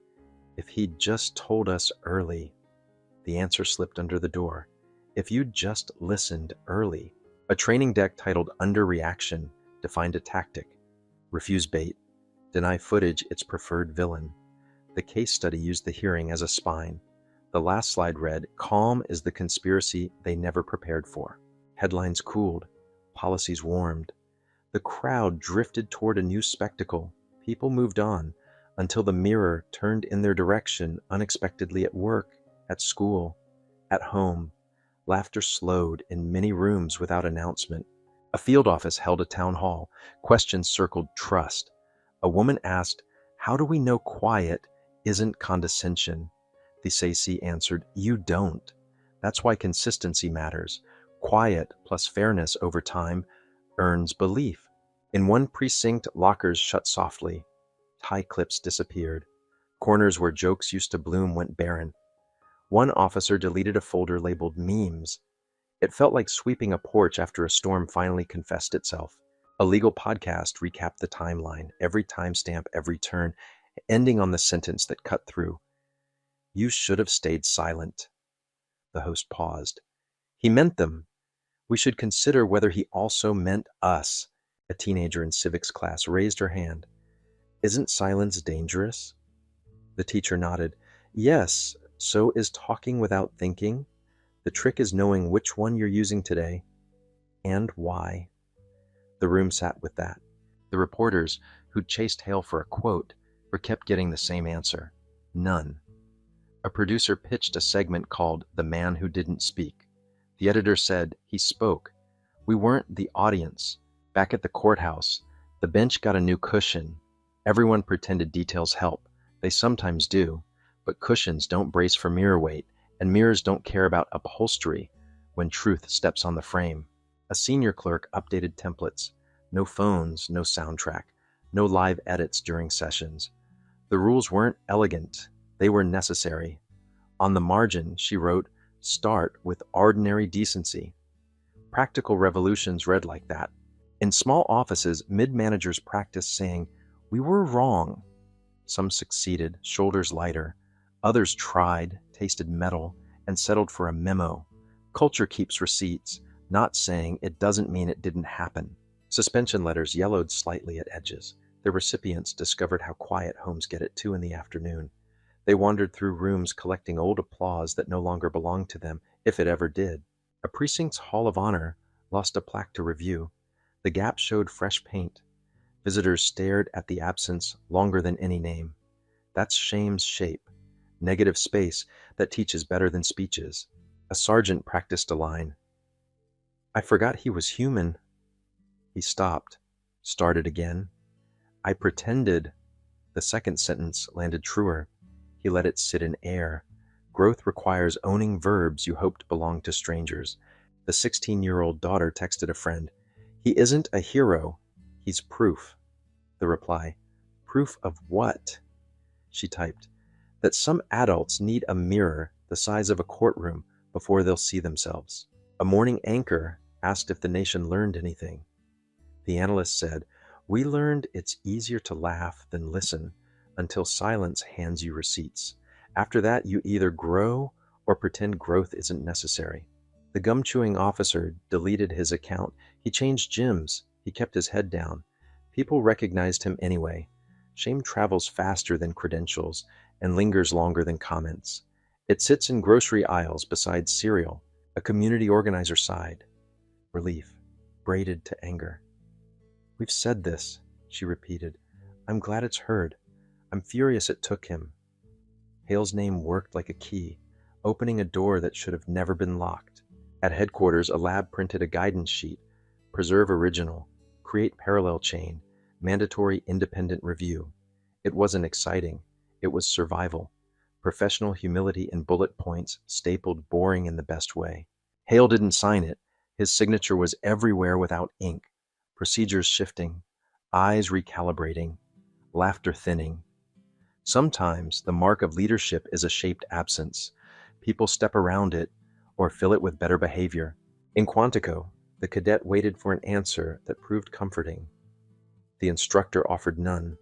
"If he'd just told us early." The answer slipped under the door. "If you'd just listened early." A training deck titled "Underreaction" defined a tactic. Refuse bait. Deny footage its preferred villain. The case study used the hearing as a spine. The last slide read, "Calm is the conspiracy they never prepared for." Headlines cooled. Policies warmed. The crowd drifted toward a new spectacle. People moved on, until the mirror turned in their direction unexpectedly at work, at school, at home. Laughter slowed in many rooms without announcement. A field office held a town hall. Questions circled trust. A woman asked, "How do we know quiet isn't condescension?" The Sacy answered, "You don't. That's why consistency matters. Quiet plus fairness over time earns belief." In one precinct, lockers shut softly. Tie clips disappeared. Corners where jokes used to bloom went barren. One officer deleted a folder labeled memes. It felt like sweeping a porch after a storm finally confessed itself. A legal podcast recapped the timeline, every timestamp, every turn, ending on the sentence that cut through. "You should have stayed silent." The host paused. "He meant them. We should consider whether he also meant us." A teenager in civics class raised her hand. "Isn't silence dangerous?" The teacher nodded. "Yes, so is talking without thinking. The trick is knowing which one you're using today, and why." The room sat with that. The reporters who'd chased Hale for a quote were kept getting the same answer. None. A producer pitched a segment called "The Man Who Didn't Speak." The editor said, "He spoke. We weren't the audience." Back at the courthouse, the bench got a new cushion. Everyone pretended details help. They sometimes do, but cushions don't brace for mirror weight, and mirrors don't care about upholstery when truth steps on the frame. A senior clerk updated templates. No phones, no soundtrack, no live edits during sessions. The rules weren't elegant, they were necessary. On the margin, she wrote, "Start with ordinary decency." Practical revolutions read like that. In small offices, mid-managers practiced saying, "We were wrong." Some succeeded, shoulders lighter. Others tried, tasted metal, and settled for a memo. Culture keeps receipts, not saying it doesn't mean it didn't happen. Suspension letters yellowed slightly at edges. Their recipients discovered how quiet homes get at 2 in the afternoon. They wandered through rooms collecting old applause that no longer belonged to them, if it ever did. A precinct's Hall of Honor lost a plaque to review. The gap showed fresh paint. Visitors stared at the absence longer than any name. That's shame's shape. Negative space that teaches better than speeches. A sergeant practiced a line. "I forgot he was human." He stopped, started again. "I pretended." The second sentence landed truer. He let it sit in air. Growth requires owning verbs you hoped belonged to strangers. The 16-year-old daughter texted a friend, "He isn't a hero, he's proof." The reply, "Proof of what?" She typed, "That some adults need a mirror the size of a courtroom before they'll see themselves." A morning anchor asked if the nation learned anything. The analyst said, "We learned it's easier to laugh than listen until silence hands you receipts. After that, you either grow or pretend growth isn't necessary." The gum-chewing officer deleted his account. He changed gyms. He kept his head down. People recognized him anyway. Shame travels faster than credentials and lingers longer than comments. It sits in grocery aisles beside cereal. A community organizer sighed. Relief, braided to anger. "We've said this," she repeated. "I'm glad it's heard. I'm furious it took him." Hale's name worked like a key, opening a door that should have never been locked. At headquarters, a lab printed a guidance sheet. Preserve original. Create parallel chain. Mandatory independent review. It wasn't exciting. It was survival. Professional humility in bullet points, stapled boring in the best way. Hale didn't sign it. His signature was everywhere without ink. Procedures shifting. Eyes recalibrating. Laughter thinning. Sometimes the mark of leadership is a shaped absence. People step around it or fill it with better behavior. In Quantico, the cadet waited for an answer that proved comforting. The instructor offered none.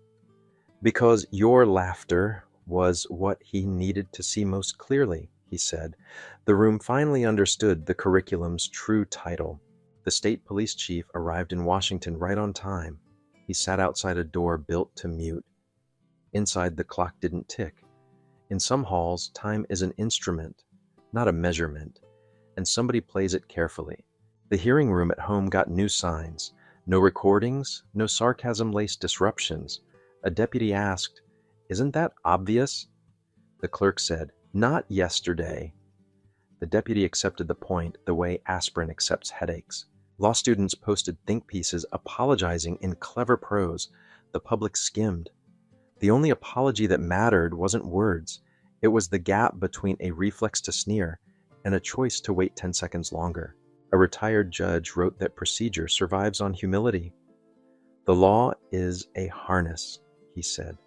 "Because your laughter was what he needed to see most clearly," he said. The room finally understood the curriculum's true title. The state police chief arrived in Washington right on time. He sat outside a door built to mute. Inside, the clock didn't tick. In some halls, time is an instrument, not a measurement, and somebody plays it carefully. The hearing room at home got new signs. No recordings, no sarcasm-laced disruptions. A deputy asked, "Isn't that obvious?" The clerk said, "Not yesterday." The deputy accepted the point the way aspirin accepts headaches. Law students posted think pieces apologizing in clever prose. The public skimmed. The only apology that mattered wasn't words. It was the gap between a reflex to sneer and a choice to wait 10 seconds longer. A retired judge wrote that procedure survives on humility. "The law is a harness," he said.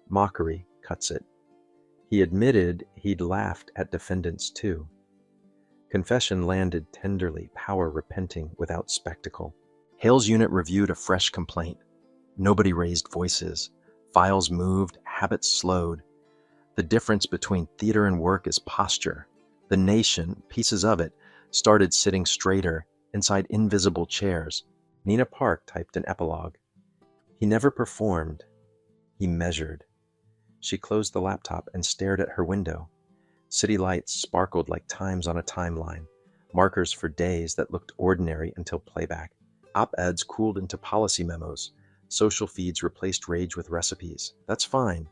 "Mockery cuts it." He admitted he'd laughed at defendants too. Confession landed tenderly, power repenting without spectacle. Hale's unit reviewed a fresh complaint. Nobody raised voices. Files moved, habits slowed. The difference between theater and work is posture. The nation, pieces of it, started sitting straighter inside invisible chairs. Nina Park typed an epilogue. "He never performed. He measured." She closed the laptop and stared at her window. City lights sparkled like times on a timeline, markers for days that looked ordinary until playback. Op-eds cooled into policy memos. Social feeds replaced rage with recipes. That's fine.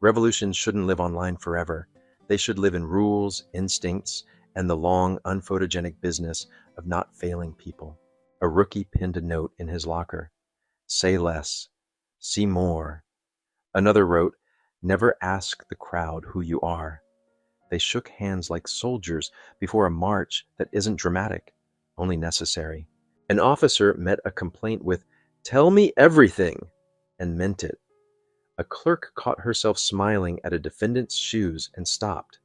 Revolutions shouldn't live online forever. They should live in rules, instincts, and the long, unphotogenic business of not failing people. A rookie pinned a note in his locker. Say less. See more. Another wrote, never ask the crowd who you are. They shook hands like soldiers before a march that isn't dramatic, only necessary. An officer met a complaint with, tell me everything, and meant it. A clerk caught herself smiling at a defendant's shoes and stopped.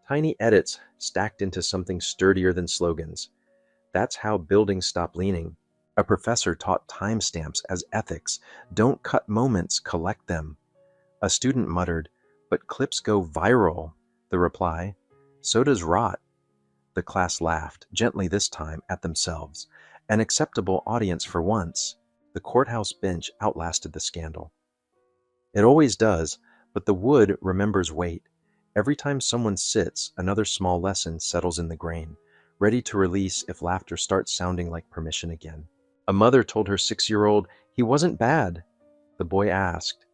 Tiny edits stacked into something sturdier than slogans. That's how buildings stop leaning. A professor taught timestamps as ethics. Don't cut moments, collect them. A student muttered, but clips go viral. The reply, so does rot. The class laughed, gently this time, at themselves. An acceptable audience for once. The courthouse bench outlasted the scandal. It always does, but the wood remembers weight. Every time someone sits, another small lesson settles in the grain, ready to release if laughter starts sounding like permission again. A mother told her 6-year-old, he wasn't bad. The boy asked,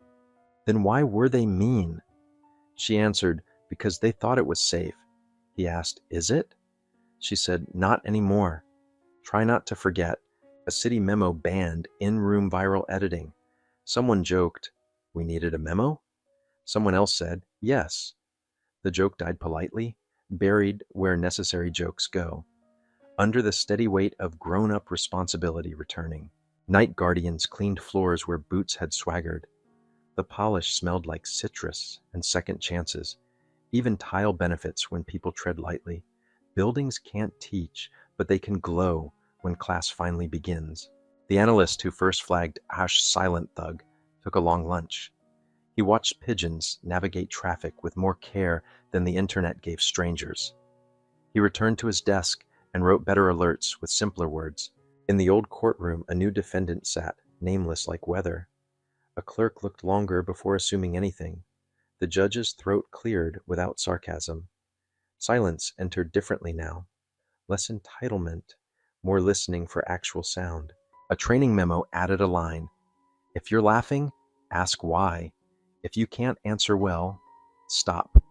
then why were they mean? She answered, because they thought it was safe. He asked, is it? She said, not anymore. Try not to forget. A city memo banned in-room viral editing. Someone joked, we needed a memo? Someone else said, yes. The joke died politely, buried where necessary jokes go, under the steady weight of grown-up responsibility returning. Night guardians cleaned floors where boots had swaggered. The polish smelled like citrus and second chances, even tile benefits when people tread lightly. Buildings can't teach, but they can glow when class finally begins. The analyst who first flagged Ash Silent Thug took a long lunch. He watched pigeons navigate traffic with more care than the internet gave strangers. He returned to his desk and wrote better alerts with simpler words. In the old courtroom, a new defendant sat, nameless like weather. A clerk looked longer before assuming anything. The judge's throat cleared without sarcasm. Silence entered differently now. Less entitlement, more listening for actual sound. A training memo added a line. If you're laughing, ask why. If you can't answer well, stop.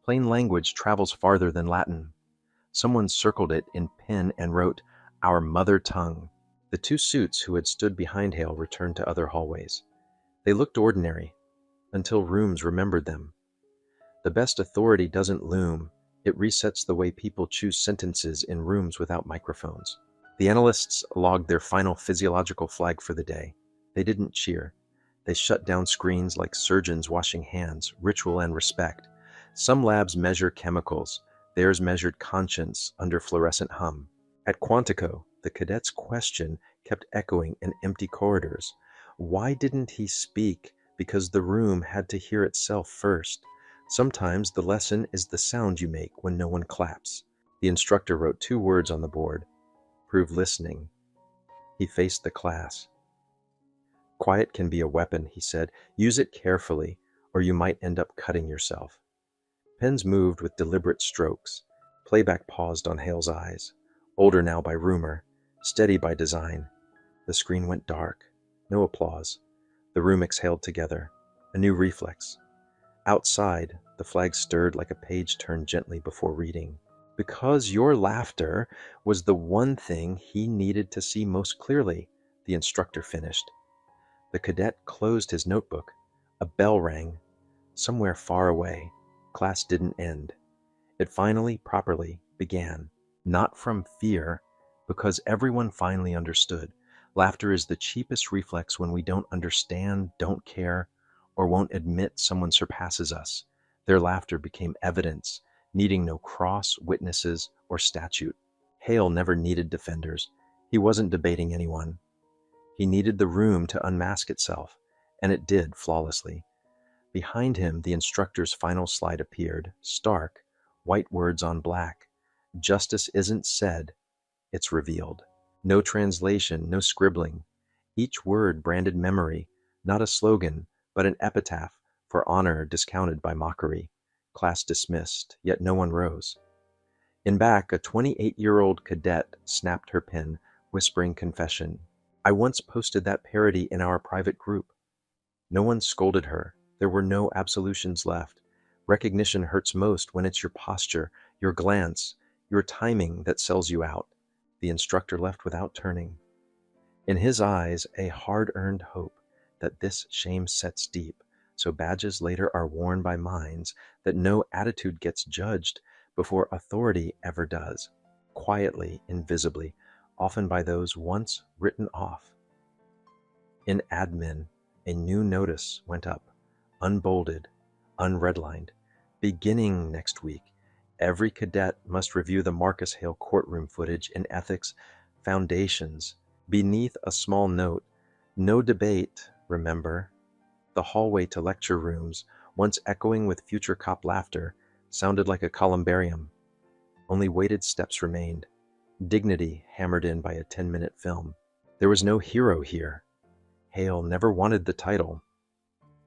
Plain language travels farther than Latin. Someone circled it in pen and wrote, our mother tongue. The two suits who had stood behind Hale returned to other hallways. They looked ordinary, until rooms remembered them. The best authority doesn't loom. It resets the way people choose sentences in rooms without microphones. The analysts logged their final physiological flag for the day. They didn't cheer. They shut down screens like surgeons washing hands, ritual and respect. Some labs measure chemicals. Theirs measured conscience under fluorescent hum. At Quantico, the cadet's question kept echoing in empty corridors. Why didn't he speak? Because the room had to hear itself first. Sometimes the lesson is the sound you make when no one claps. The instructor wrote 2 words on the board. Prove listening. He faced the class. Quiet can be a weapon, he said. Use it carefully, or you might end up cutting yourself. Pens moved with deliberate strokes. Playback paused on Hale's eyes. Older now by rumor, steady by design. The screen went dark. No applause. The room exhaled together. A new reflex. Outside, the flag stirred like a page turned gently before reading. Because your laughter was the one thing he needed to see most clearly, the instructor finished. The cadet closed his notebook. A bell rang. Somewhere far away. Class didn't end. It finally, properly, began. Not from fear, because everyone finally understood. Laughter is the cheapest reflex when we don't understand, don't care, or won't admit someone surpasses us. Their laughter became evidence, needing no cross, witnesses, or statute. Hale never needed defenders. He wasn't debating anyone. He needed the room to unmask itself, and it did flawlessly. Behind him, the instructor's final slide appeared, stark, white words on black. Justice isn't said, it's revealed. No translation, no scribbling. Each word branded memory, not a slogan, but an epitaph for honor discounted by mockery. Class dismissed, yet no one rose. In back, a 28-year-old cadet snapped her pen, whispering confession. I once posted that parody in our private group. No one scolded her. There were no absolutions left. Recognition hurts most when it's your posture, Your glance, your timing that sells you out. The instructor left without turning. In his eyes, a hard-earned hope that this shame sets deep, so badges later are worn by minds that no attitude gets judged before authority ever does, quietly, invisibly, often by those once written off. In admin, a new notice went up, unbolded, unredlined. Beginning next week, every cadet must review the Marcus Hale courtroom footage in ethics foundations. Beneath a small note, no debate, remember. The hallway to lecture rooms, once echoing with future cop laughter, sounded like a columbarium. Only weighted steps remained, dignity hammered in by a 10-minute film. There was no hero here. Hale never wanted the title.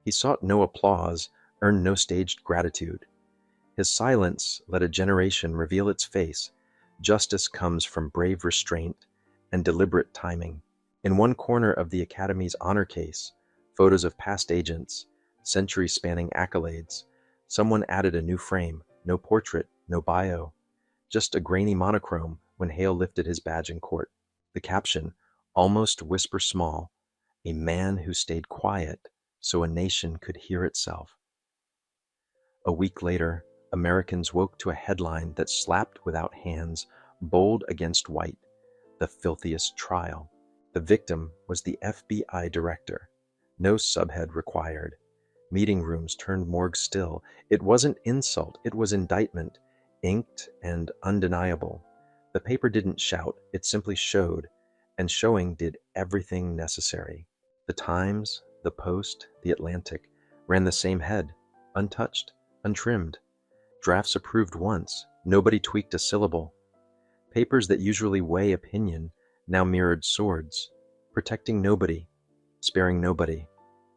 He sought no applause, earned no staged gratitude. His silence let a generation reveal its face. Justice comes from brave restraint and deliberate timing. In one corner of the Academy's honor case, photos of past agents, century-spanning accolades. Someone added a new frame, no portrait, no bio, just a grainy monochrome when Hale lifted his badge in court. The caption, almost whisper small, a man who stayed quiet so a nation could hear itself. A week later, Americans woke to a headline that slapped without hands, bold against white, the filthiest trial. The victim was the FBI director. No subhead required. Meeting rooms turned morgue still. It wasn't insult, it was indictment, inked and undeniable. The paper didn't shout, it simply showed, and showing did everything necessary. The Times, the Post, the Atlantic ran the same head, untouched, untrimmed. Drafts approved once, nobody tweaked a syllable. Papers that usually weigh opinion now mirrored swords, protecting nobody, sparing nobody,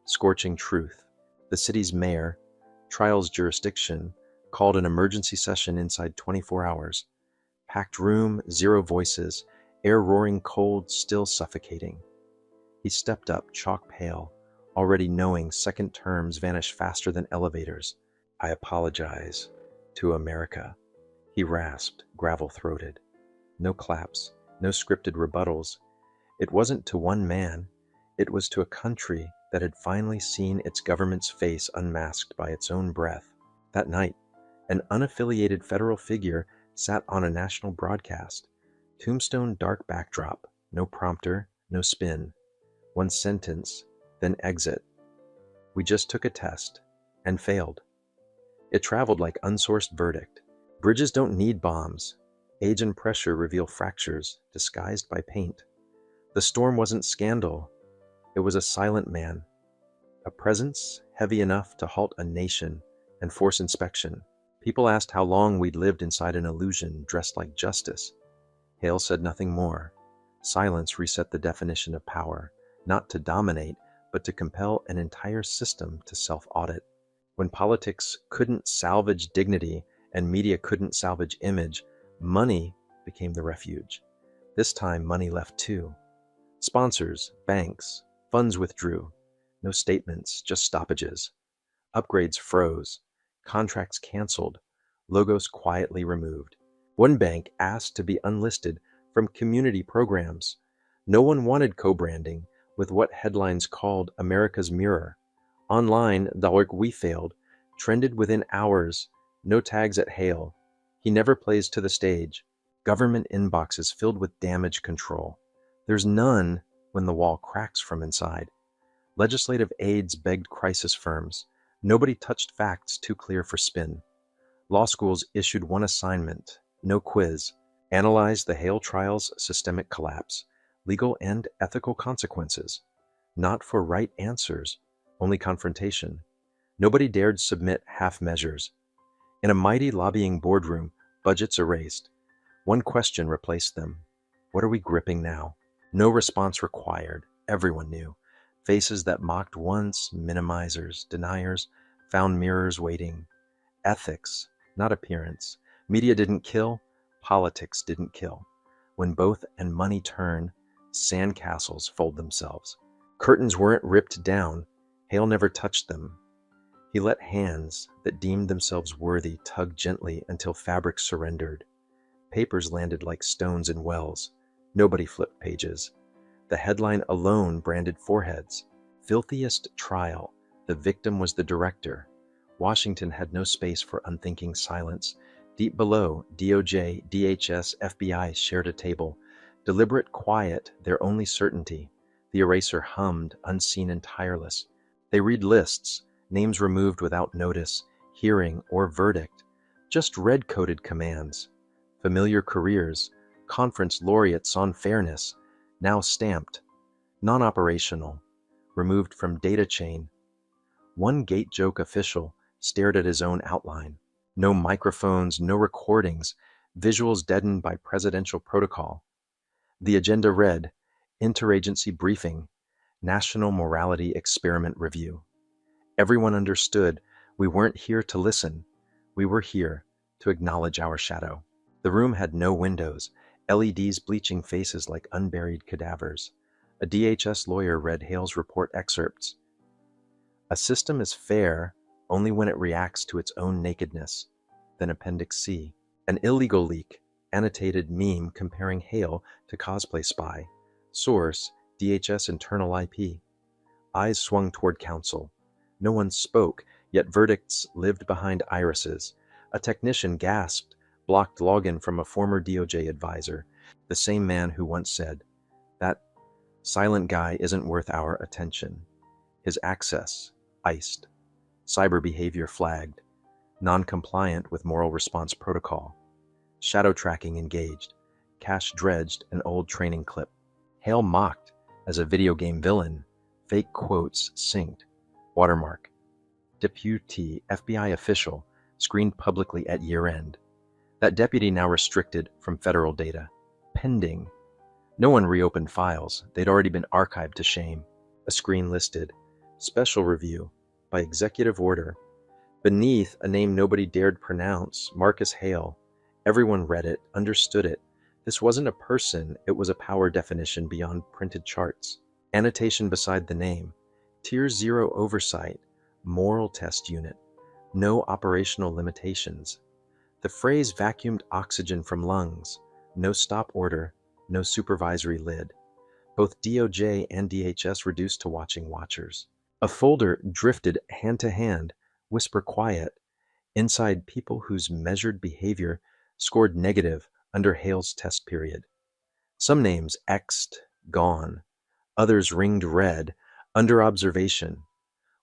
scorching truth. The city's mayor, trial's jurisdiction, called an emergency session inside 24 hours. Packed room, 0 voices, air roaring cold, still suffocating. He stepped up, chalk pale, already knowing second terms vanish faster than elevators. I apologize to America, he rasped, gravel-throated. No claps, no scripted rebuttals. It wasn't to one man, it was to a country that had finally seen its government's face unmasked by its own breath. That night, an unaffiliated federal figure sat on a national broadcast. Tombstone dark backdrop, no prompter, no spin. One sentence, then exit. We just took a test, and failed. It traveled like unsourced verdict. Bridges don't need bombs. Age and pressure reveal fractures disguised by paint. The storm wasn't scandal. It was a silent man. A presence heavy enough to halt a nation and force inspection. People asked how long we'd lived inside an illusion dressed like justice. Hale said nothing more. Silence reset the definition of power, not to dominate, but to compel an entire system to self-audit. When politics couldn't salvage dignity and media couldn't salvage image, money became the refuge. This time, money left too. Sponsors, banks, funds withdrew. No statements, just stoppages. Upgrades froze. Contracts canceled. Logos quietly removed. One bank asked to be unlisted from community programs. No one wanted co-branding with what headlines called America's Mirror. Online, the work we failed trended within hours. No tags at Hale. He never plays to the stage. Government inboxes filled with damage control. There's none when the wall cracks from inside. Legislative aides begged crisis firms. Nobody touched facts too clear for spin. Law schools issued one assignment, no quiz. Analyze the Hale trial's systemic collapse, legal and ethical consequences. Not for right answers, only confrontation. Nobody dared submit half measures. In a mighty lobbying boardroom, budgets erased. One question replaced them. What are we gripping now? No response required. Everyone knew. Faces that mocked once, minimizers, deniers, found mirrors waiting. Ethics, not appearance. Media didn't kill, politics didn't kill. When both and money turn, sandcastles fold themselves. Curtains weren't ripped down. Hale never touched them. He let hands that deemed themselves worthy tug gently until fabric surrendered. Papers landed like stones in wells. Nobody flipped pages. The headline alone branded foreheads. Filthiest trial. The victim was the director. Washington had no space for unthinking silence. Deep below, DOJ, DHS, FBI shared a table. Deliberate quiet, their only certainty. The eraser hummed, unseen and tireless. They read lists, names removed without notice, hearing, or verdict. Just red-coded commands. Familiar careers, conference laureates on fairness, now stamped. Non-operational, removed from data chain. One gate joke official stared at his own outline. No microphones, no recordings, visuals deadened by presidential protocol. The agenda read, Interagency Briefing, National Morality Experiment Review. Everyone understood we weren't here to listen. We were here to acknowledge our shadow. The room had no windows, LEDs bleaching faces like unburied cadavers. A DHS lawyer read Hale's report excerpts. A system is fair only when it reacts to its own nakedness. Then Appendix C. An illegal leak, annotated meme comparing Hale to cosplay spy. Source, DHS internal IP. Eyes swung toward counsel. No one spoke, yet verdicts lived behind irises. A technician gasped, blocked login from a former DOJ advisor, the same man who once said, "That silent guy isn't worth our attention." His access, iced. Cyber behavior flagged. Non-compliant with moral response protocol. Shadow tracking engaged. Cache dredged an old training clip. Hale mocked as a video game villain. Fake quotes synced. Watermark. Deputy FBI official screened publicly at year-end. That deputy now restricted from federal data. Pending. No one reopened files. They'd already been archived to shame. A screen listed. Special review. By executive order. Beneath, a name nobody dared pronounce, Marcus Hale. Everyone read it, understood it. This wasn't a person, it was a power definition beyond printed charts. Annotation beside the name. Tier 0 oversight. Moral test unit. No operational limitations. The phrase vacuumed oxygen from lungs. No stop order, no supervisory lid. Both DOJ and DHS reduced to watching watchers. A folder drifted hand to hand, whisper quiet, inside people whose measured behavior scored negative under Hale's test period. Some names X'd, gone. Others ringed red, under observation.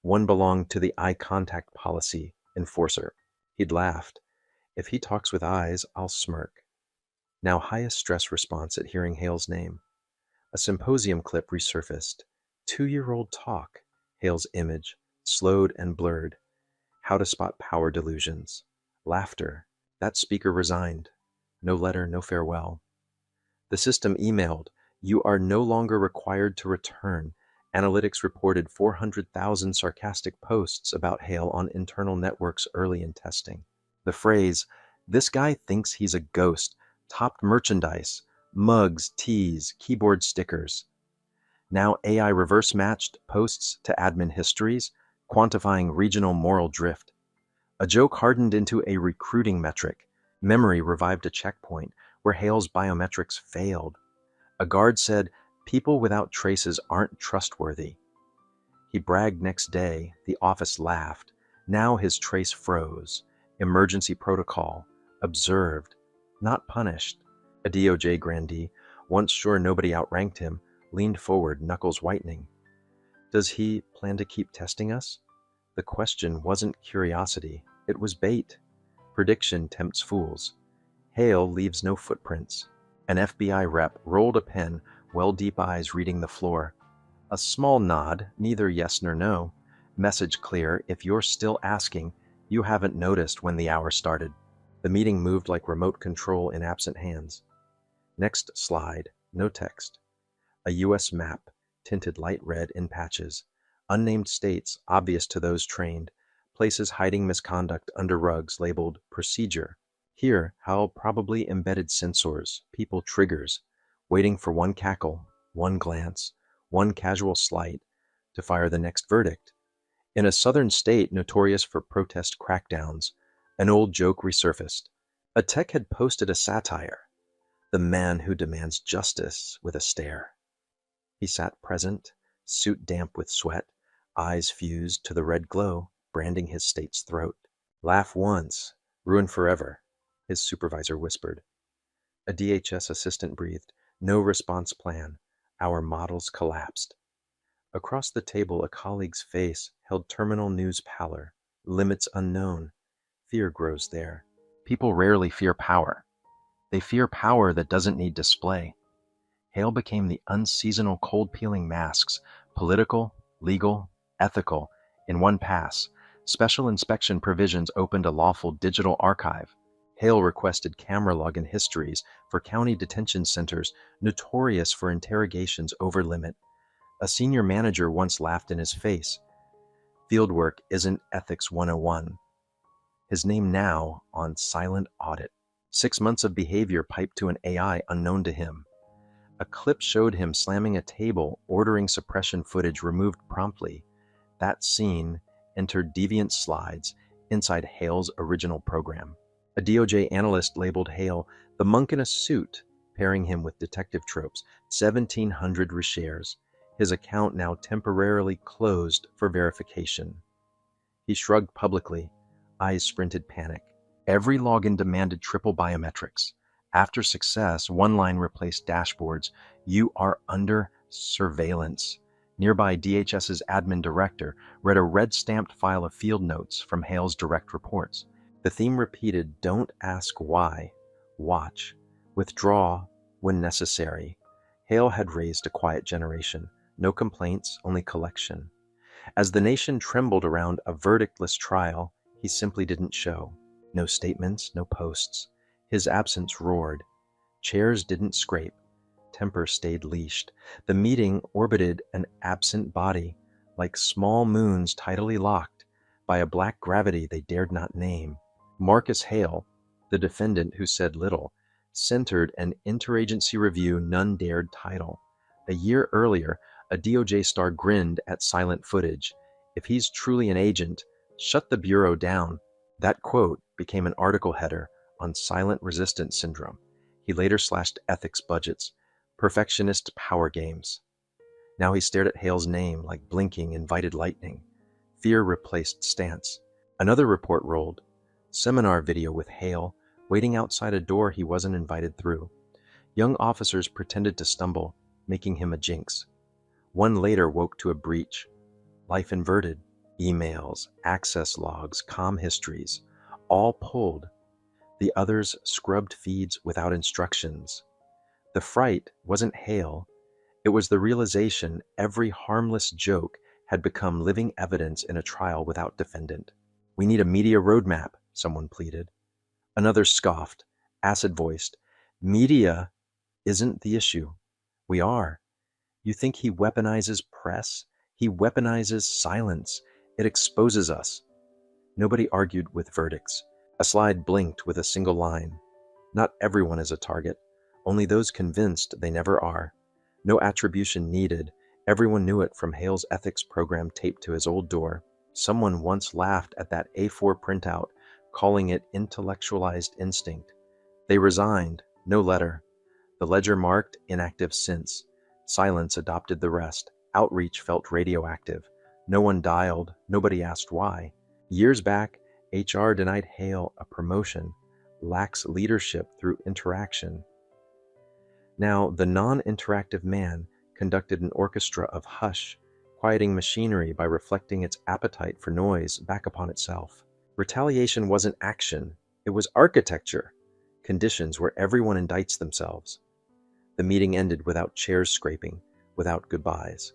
One belonged to the eye contact policy enforcer. He'd laughed. If he talks with eyes, I'll smirk. Now highest stress response at hearing Hale's name. A symposium clip resurfaced. 2-year-old talk. Hale's image, slowed and blurred. How to spot power delusions. Laughter. That speaker resigned. No letter, no farewell. The system emailed, "You are no longer required to return." Analytics reported 400,000 sarcastic posts about Hale on internal networks early in testing. The phrase, "This guy thinks he's a ghost," topped merchandise, mugs, tees, keyboard stickers. Now AI reverse-matched posts to admin histories, quantifying regional moral drift. A joke hardened into a recruiting metric. Memory revived a checkpoint where Hale's biometrics failed. A guard said, "People without traces aren't trustworthy." He bragged next day. The office laughed. Now his trace froze. Emergency protocol. Observed. Not punished. A DOJ grandee, once sure nobody outranked him, leaned forward, knuckles whitening. Does he plan to keep testing us? The question wasn't curiosity. It was bait. Prediction tempts fools. Hale leaves no footprints. An FBI rep rolled a pen, well-deep eyes reading the floor. A small nod, neither yes nor no. Message clear, if you're still asking, you haven't noticed when the hour started. The meeting moved like remote control in absent hands. Next slide, no text. A U.S. map, tinted light red in patches. Unnamed states, obvious to those trained. Places hiding misconduct under rugs labeled procedure. Here, Hal probably embedded sensors, people triggers, waiting for one cackle, one glance, one casual slight to fire the next verdict. In a southern state notorious for protest crackdowns, an old joke resurfaced. A tech had posted a satire, "The man who demands justice," with a stare. He sat present, suit damp with sweat, eyes fused to the red glow, branding his state's throat. "Laugh once, ruin forever," his supervisor whispered. A DHS assistant breathed, "No response plan. Our models collapsed." Across the table, a colleague's face held terminal news pallor. Limits unknown. Fear grows there. People rarely fear power. They fear power that doesn't need display. Hale became the unseasonal cold-peeling masks, political, legal, ethical, in one pass. Special inspection provisions opened a lawful digital archive. Hale requested camera login histories for county detention centers notorious for interrogations over limit. A senior manager once laughed in his face. Fieldwork isn't ethics 101. His name now on silent audit. 6 months of behavior piped to an AI unknown to him. A clip showed him slamming a table, ordering suppression footage removed promptly. That scene entered deviant slides inside Hale's original program. A DOJ analyst labeled Hale the monk in a suit, pairing him with detective tropes, 1,700 reshares. His account now temporarily closed for verification. He shrugged publicly, eyes sprinted panic. Every login demanded triple biometrics. After success, one line replaced dashboards. "You are under surveillance." Nearby, DHS's admin director read a red-stamped file of field notes from Hale's direct reports. The theme repeated, "Don't ask why. Watch. Withdraw when necessary." Hale had raised a quiet generation. No complaints, only collection. As the nation trembled around a verdictless trial, he simply didn't show. No statements, no posts. His absence roared. Chairs didn't scrape. Temper stayed leashed. The meeting orbited an absent body, like small moons tidally locked by a black gravity they dared not name. Marcus Hale, the defendant who said little, centered an interagency review none dared title. A year earlier, a DOJ star grinned at silent footage. "If he's truly an agent, shut the Bureau down." That quote became an article header on silent resistance syndrome. He later slashed ethics budgets, perfectionist power games. Now he stared at Hale's name like blinking invited lightning. Fear replaced stance. Another report rolled. Seminar video with Hale, waiting outside a door he wasn't invited through. Young officers pretended to stumble, making him a jinx. One later woke to a breach. Life inverted. Emails, access logs, comm histories, all pulled. The others scrubbed feeds without instructions. The fright wasn't Hale. It was the realization every harmless joke had become living evidence in a trial without defendant. "We need a media roadmap," someone pleaded. Another scoffed, acid-voiced. "Media isn't the issue. We are. You think he weaponizes press? He weaponizes silence. It exposes us." Nobody argued with verdicts. A slide blinked with a single line. "Not everyone is a target. Only those convinced they never are." No attribution needed. Everyone knew it from Hale's ethics program taped to his old door. Someone once laughed at that A4 printout, calling it intellectualized instinct. They resigned. No letter. The ledger marked inactive since. Silence adopted the rest. Outreach felt radioactive. No one dialed. Nobody asked why. Years back, HR denied Hale a promotion. Lacks leadership through interaction. Now, the non-interactive man conducted an orchestra of hush, quieting machinery by reflecting its appetite for noise back upon itself. Retaliation wasn't action. It was architecture. Conditions where everyone indicts themselves. The meeting ended without chairs scraping, without goodbyes.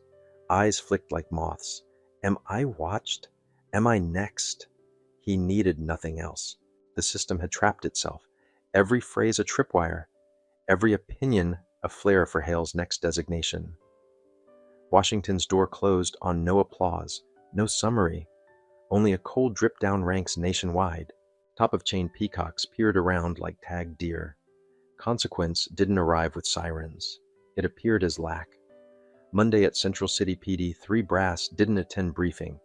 Eyes flicked like moths. Am I watched? Am I next? He needed nothing else. The system had trapped itself. Every phrase a tripwire. Every opinion a flare for Hale's next designation. Washington's door closed on no applause, no summary, only a cold drip down ranks nationwide. Top-of-chain peacocks peered around like tagged deer. Consequence didn't arrive with sirens. It appeared as lack. Monday at Central City PD, 3 brass didn't attend briefing.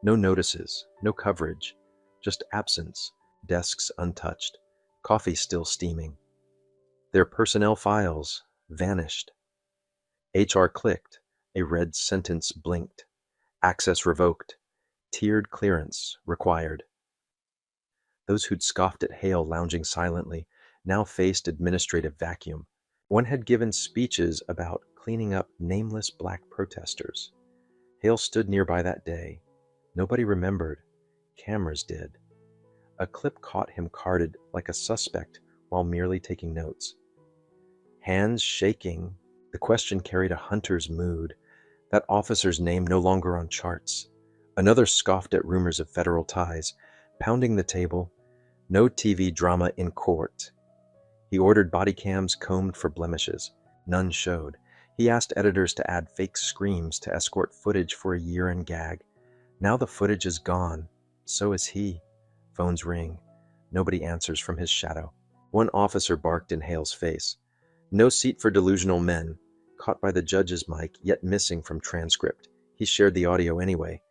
No notices, no coverage, just absence, desks untouched, coffee still steaming. Their personnel files vanished. HR clicked, a red sentence blinked. Access revoked. Tiered clearance required. Those who'd scoffed at Hale lounging silently now faced administrative vacuum. One had given speeches about cleaning up nameless black protesters. Hale stood nearby that day. Nobody remembered. Cameras did. A clip caught him carded like a suspect while merely taking notes. Hands shaking, the question carried a hunter's mood. That officer's name no longer on charts. Another scoffed at rumors of federal ties, pounding the table. No TV drama in court. He ordered body cams combed for blemishes. None showed. He asked editors to add fake screams to escort footage for a year and gag. Now the footage is gone. So is he. Phones ring. Nobody answers from his shadow. One officer barked in Hale's face. No seat for delusional men. Caught by the judge's mic, yet missing from transcript. He shared the audio anyway.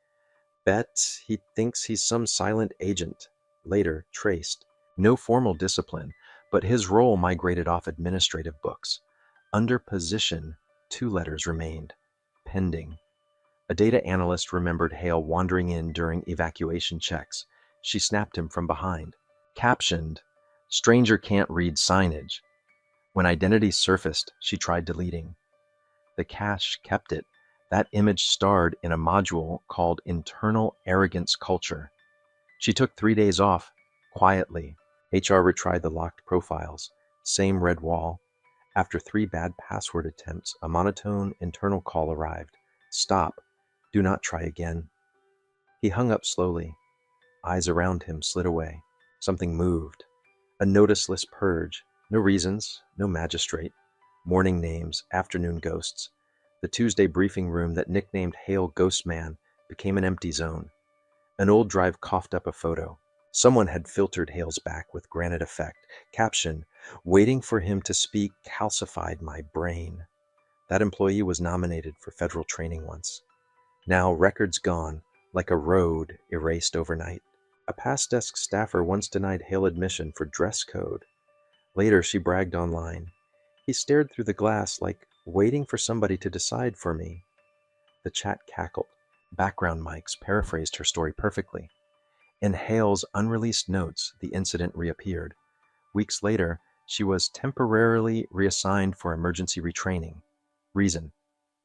Bet he thinks he's some silent agent. Later, traced. No formal discipline, but his role migrated off administrative books. Under position, 2 letters remained. Pending. A data analyst remembered Hale wandering in during evacuation checks. She snapped him from behind. Captioned, "Stranger can't read signage." When identity surfaced, she tried deleting. The cache kept it. That image starred in a module called Internal Arrogance Culture. She took 3 days off, quietly. HR retried the locked profiles. Same red wall. After 3 bad password attempts, a monotone internal call arrived. Stop. Do not try again. He hung up slowly. Eyes around him slid away. Something moved. A noticeless purge. No reasons, no magistrate. Morning names, afternoon ghosts. The Tuesday briefing room that nicknamed Hale Ghostman became an empty zone. An old drive coughed up a photo. Someone had filtered Hale's back with granite effect. Caption, "Waiting for him to speak calcified my brain." That employee was nominated for federal training once. Now records gone, like a road erased overnight. A past desk staffer once denied Hale admission for dress code. Later, she bragged online. He stared through the glass like waiting for somebody to decide for me. The chat cackled. Background mics paraphrased her story perfectly. In Hale's unreleased notes, the incident reappeared. Weeks later, she was temporarily reassigned for emergency retraining. Reason,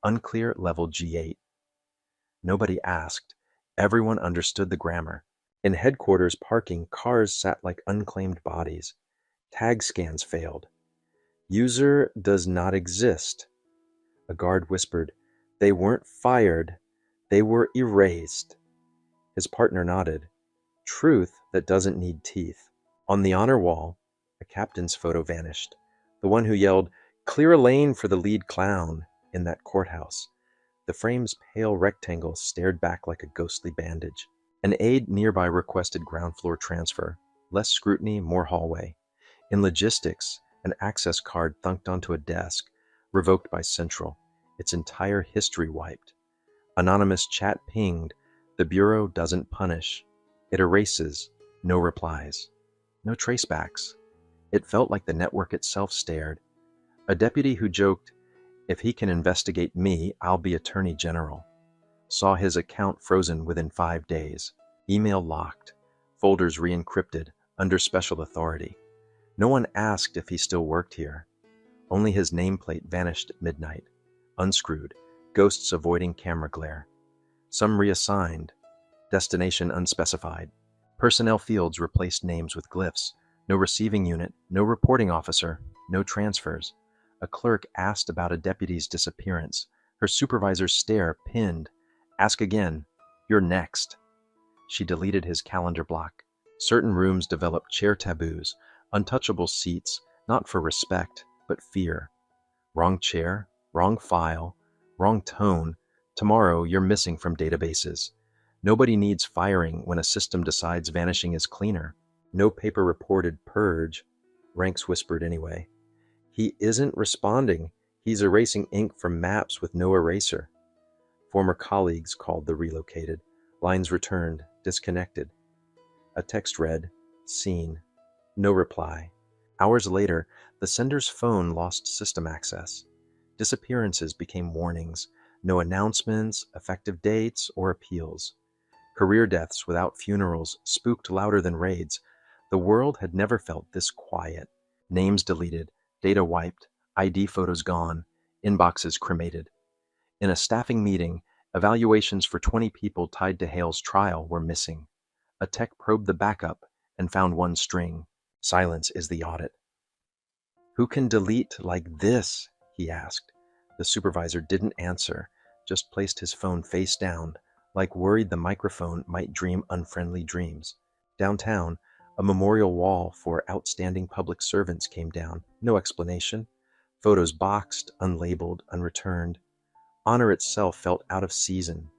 unclear level G8. Nobody asked. Everyone understood the grammar. In headquarters parking, cars sat like unclaimed bodies. Tag scans failed. User does not exist. A guard whispered, "They weren't fired. They were erased." His partner nodded. Truth that doesn't need teeth. On the honor wall, a captain's photo vanished. The one who yelled, "Clear a lane for the lead clown," in that courthouse. The frame's pale rectangle stared back like a ghostly bandage. An aide nearby requested ground floor transfer. Less scrutiny, more hallway. In logistics, an access card thunked onto a desk, revoked by Central, its entire history wiped. Anonymous chat pinged, "The Bureau doesn't punish. It erases, no replies." No tracebacks. It felt like the network itself stared. A deputy who joked, "If he can investigate me, I'll be Attorney General," saw his account frozen within 5 days. Email locked. Folders re-encrypted, under special authority. No one asked if he still worked here. Only his nameplate vanished at midnight. Unscrewed, ghosts avoiding camera glare. Some reassigned. Destination unspecified. Personnel fields replaced names with glyphs. No receiving unit, no reporting officer, no transfers. A clerk asked about a deputy's disappearance. Her supervisor's stare pinned. "Ask again. You're next." She deleted his calendar block. Certain rooms developed chair taboos, untouchable seats, not for respect, but fear. Wrong chair, wrong file, wrong tone. Tomorrow you're missing from databases. Nobody needs firing when a system decides vanishing is cleaner. No paper-reported purge, ranks whispered anyway. He isn't responding. He's erasing ink from maps with no eraser. Former colleagues called the relocated. Lines returned, disconnected. A text read, "Seen." No reply. Hours later, the sender's phone lost system access. Disappearances became warnings. No announcements, effective dates, or appeals. Career deaths without funerals spooked louder than raids. The world had never felt this quiet. Names deleted, data wiped, ID photos gone, inboxes cremated. In a staffing meeting, evaluations for 20 people tied to Hale's trial were missing. A tech probed the backup and found one string. Silence is the audit. "Who can delete like this?" he asked. The supervisor didn't answer, just placed his phone face down, like worried the microphone might dream unfriendly dreams. Downtown, a memorial wall for outstanding public servants came down. No explanation. Photos boxed, unlabeled, unreturned. Honor itself felt out of season.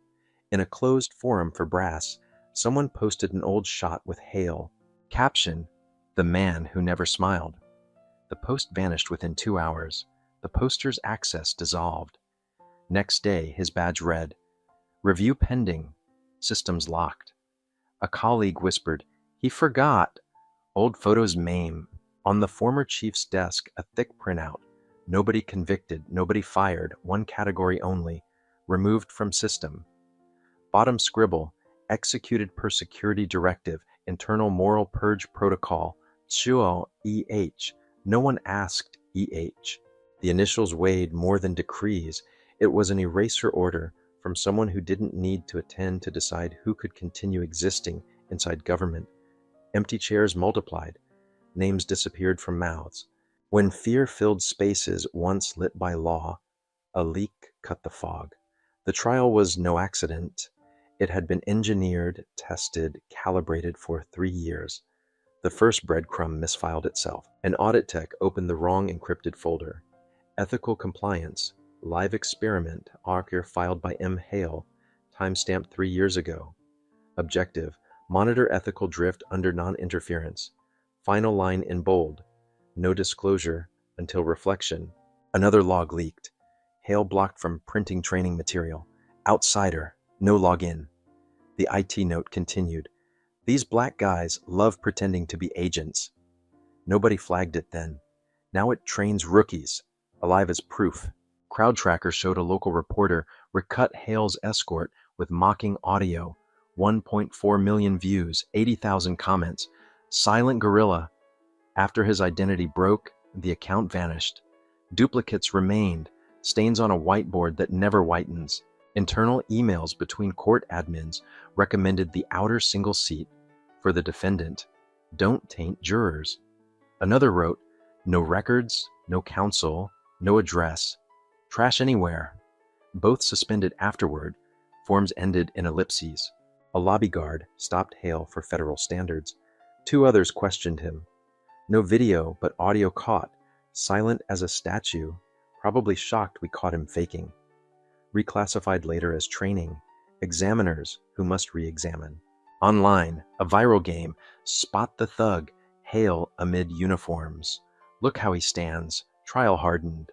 In a closed forum for brass, someone posted an old shot with Hale. Caption, "The man who never smiled." The post vanished within 2 hours. The poster's access dissolved. Next day, his badge read, "Review pending. Systems locked." A colleague whispered, "He forgot." Old photos maim. On the former chief's desk, a thick printout. Nobody convicted, nobody fired, one category only, removed from system. Bottom scribble, executed per security directive, internal moral purge protocol, Chuo EH. No one asked EH. The initials weighed more than decrees. It was an eraser order from someone who didn't need to attend to decide who could continue existing inside government. Empty chairs multiplied. Names disappeared from mouths. When fear filled spaces once lit by law, a leak cut the fog. The trial was no accident. It had been engineered, tested, calibrated for 3 years. The first breadcrumb misfiled itself. An audit tech opened the wrong encrypted folder. Ethical compliance, live experiment, ARCR filed by M. Hale, timestamped 3 years ago. Objective, monitor ethical drift under non-interference. Final line in bold, no disclosure until reflection. Another log leaked. Hale blocked from printing training material. Outsider, no login. The IT note continued. These black guys love pretending to be agents. Nobody flagged it then. Now it trains rookies, alive as proof. CrowdTracker showed a local reporter recut Hale's escort with mocking audio. 1.4 million views, 80,000 comments. Silent guerrilla. After his identity broke, the account vanished. Duplicates remained, stains on a whiteboard that never whitens. Internal emails between court admins recommended the outer single seat for the defendant. Don't taint jurors. Another wrote, no records, no counsel, no address. Trash anywhere. Both suspended afterward. Forms ended in ellipses. A lobby guard stopped Hale for federal standards. 2 others questioned him. No video, but audio caught, silent as a statue, probably shocked we caught him faking. Reclassified later as training, examiners who must re-examine. Online, a viral game, spot the thug, Hale amid uniforms. Look how he stands, trial hardened.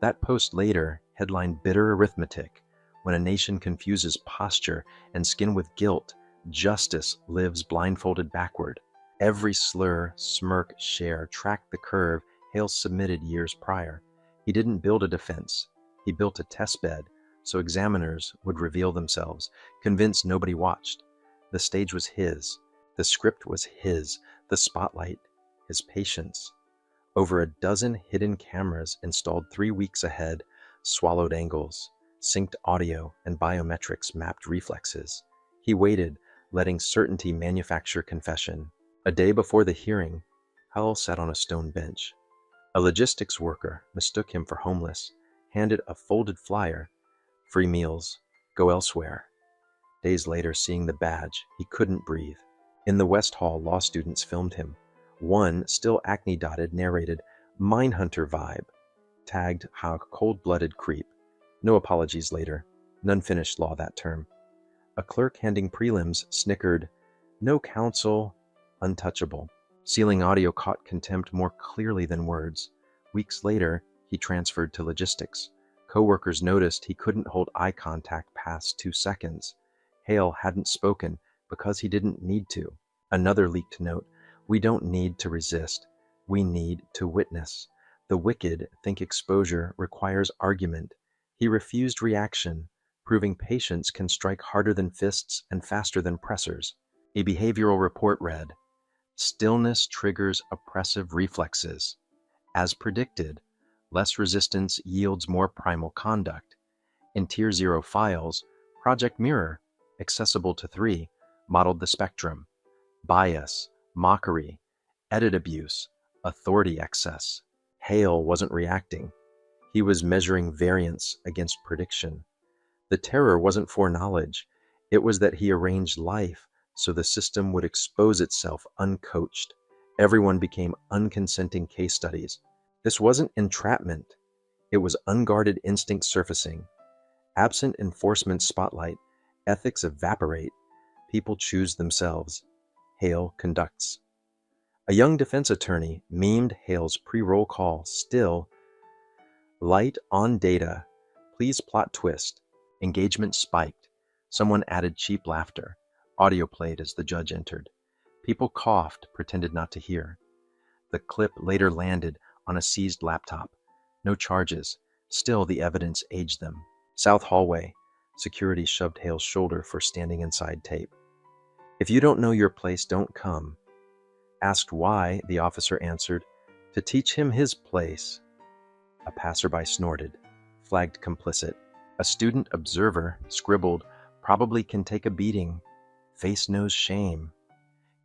That post later headlined bitter arithmetic. When a nation confuses posture and skin with guilt, justice lives blindfolded backward. Every slur, smirk, share tracked the curve Hale submitted years prior. He didn't build a defense. He built a testbed so examiners would reveal themselves, convinced nobody watched. The stage was his. The script was his. The spotlight, his patience. Over a dozen hidden cameras installed 3 weeks ahead, swallowed angles, synced audio, and biometrics mapped reflexes. He waited, letting certainty manufacture confession. A day before the hearing, Howell sat on a stone bench. A logistics worker mistook him for homeless, handed a folded flyer. Free meals, go elsewhere. Days later, seeing the badge, he couldn't breathe. In the West Hall, law students filmed him. One, still acne-dotted, narrated, "Mindhunter vibe," tagged how cold-blooded creep. No apologies later. None finished law that term. A clerk handing prelims snickered, "No counsel, untouchable." Sealing audio caught contempt more clearly than words. Weeks later, he transferred to logistics. Coworkers noticed he couldn't hold eye contact past 2 seconds. Hale hadn't spoken because he didn't need to. Another leaked note: "We don't need to resist. We need to witness. The wicked think exposure requires argument." He refused reaction, proving patience can strike harder than fists and faster than pressers. A behavioral report read, "Stillness triggers oppressive reflexes. As predicted, less resistance yields more primal conduct. In Tier 0 files, Project Mirror, accessible to 3, modeled the spectrum: bias, mockery, edit abuse, authority excess." Hale wasn't reacting. He was measuring variance against prediction. The terror wasn't foreknowledge. It was that he arranged life so the system would expose itself uncoached. Everyone became unconsenting case studies. This wasn't entrapment. It was unguarded instinct surfacing. Absent enforcement spotlight, ethics evaporate. People choose themselves. Hale conducts. A young defense attorney memed Hale's pre-roll call. Still, light on data. Please plot twist. Engagement spiked. Someone added cheap laughter. Audio played as the judge entered. People coughed, pretended not to hear. The clip later landed on a seized laptop. No charges. Still, the evidence aged them. South hallway. Security shoved Hale's shoulder for standing inside tape. "If you don't know your place, don't come." Asked why, the officer answered, "To teach him his place." A passerby snorted, flagged complicit. A student observer scribbled, "Probably can take a beating. Face knows shame."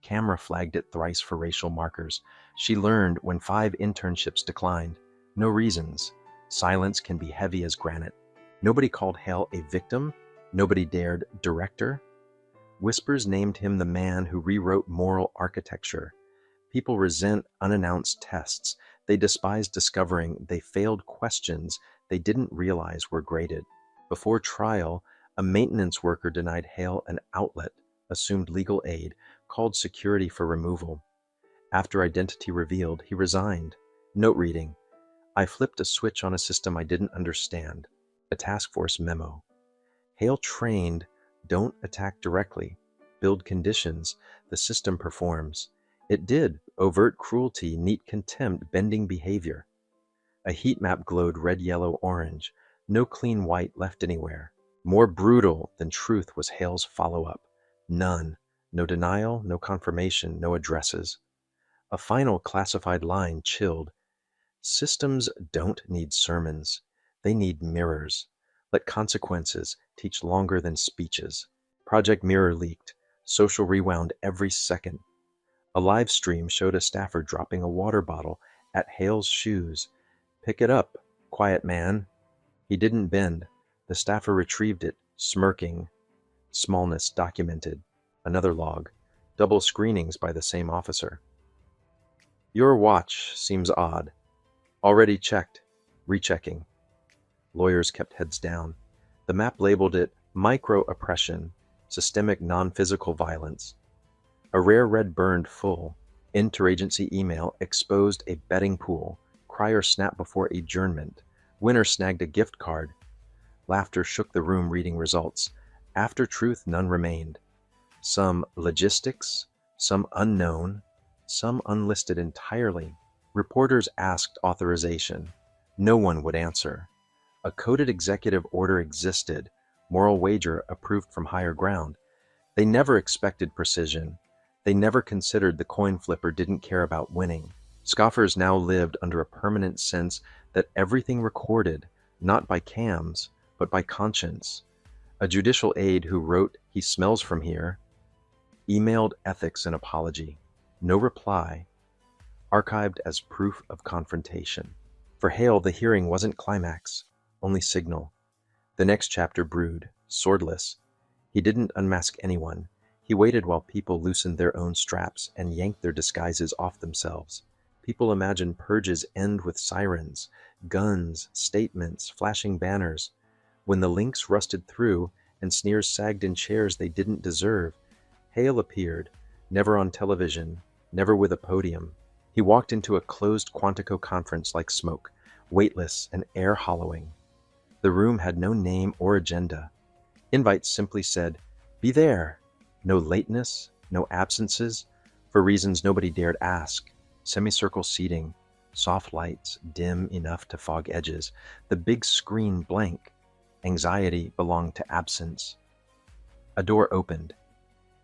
Camera flagged it thrice for racial markers. She learned when 5 internships declined. No reasons. Silence can be heavy as granite. Nobody called Hale a victim. Nobody dared director. Whispers named him the man who rewrote moral architecture. People resent unannounced tests. They despise discovering they failed questions they didn't realize were graded. Before trial, a maintenance worker denied Hale an outlet, assumed legal aid, called security for removal. After identity revealed, he resigned. Note reading: "I flipped a switch on a system I didn't understand." A task force memo. Hale trained, don't attack directly. Build conditions, the system performs. It did: overt cruelty, neat contempt, bending behavior. A heat map glowed red, yellow, orange. No clean white left anywhere. More brutal than truth was Hale's follow-up. None. No denial, no confirmation, no addresses. A final classified line chilled: "Systems don't need sermons. They need mirrors. Let consequences teach longer than speeches." Project Mirror leaked. Social rewound every second. A live stream showed a staffer dropping a water bottle at Hale's shoes. "Pick it up, quiet man." He didn't bend. The staffer retrieved it, smirking. Smallness documented. Another log. Double screenings by the same officer. "Your watch seems odd." "Already checked." Rechecking. Lawyers kept heads down. The map labeled it micro-oppression, systemic non-physical violence. A rare red burned full. Interagency email exposed a betting pool. Crier snapped before adjournment. Winner snagged a gift card. Laughter shook the room reading results. After truth, none remained. Some logistics, some unknown, some unlisted entirely. Reporters asked authorization. No one would answer. A coded executive order existed, moral wager approved from higher ground. They never expected precision. They never considered the coin flipper didn't care about winning. Scoffers now lived under a permanent sense that everything recorded, not by cams, but by conscience. A judicial aide who wrote, "He smells from here," emailed ethics an apology. No reply. Archived as proof of confrontation. For Hale, the hearing wasn't climax, only signal. The next chapter brewed, swordless. He didn't unmask anyone. He waited while people loosened their own straps and yanked their disguises off themselves. People imagine purges end with sirens, guns, statements, flashing banners. When the links rusted through and sneers sagged in chairs they didn't deserve, Hale appeared, never on television, never with a podium. He walked into a closed Quantico conference like smoke, weightless and air-hollowing. The room had no name or agenda. Invites simply said, Be there. No lateness, no absences, for reasons nobody dared ask. Semicircle seating, soft lights, dim enough to fog edges, the big screen blank. Anxiety belonged to absence. A door opened.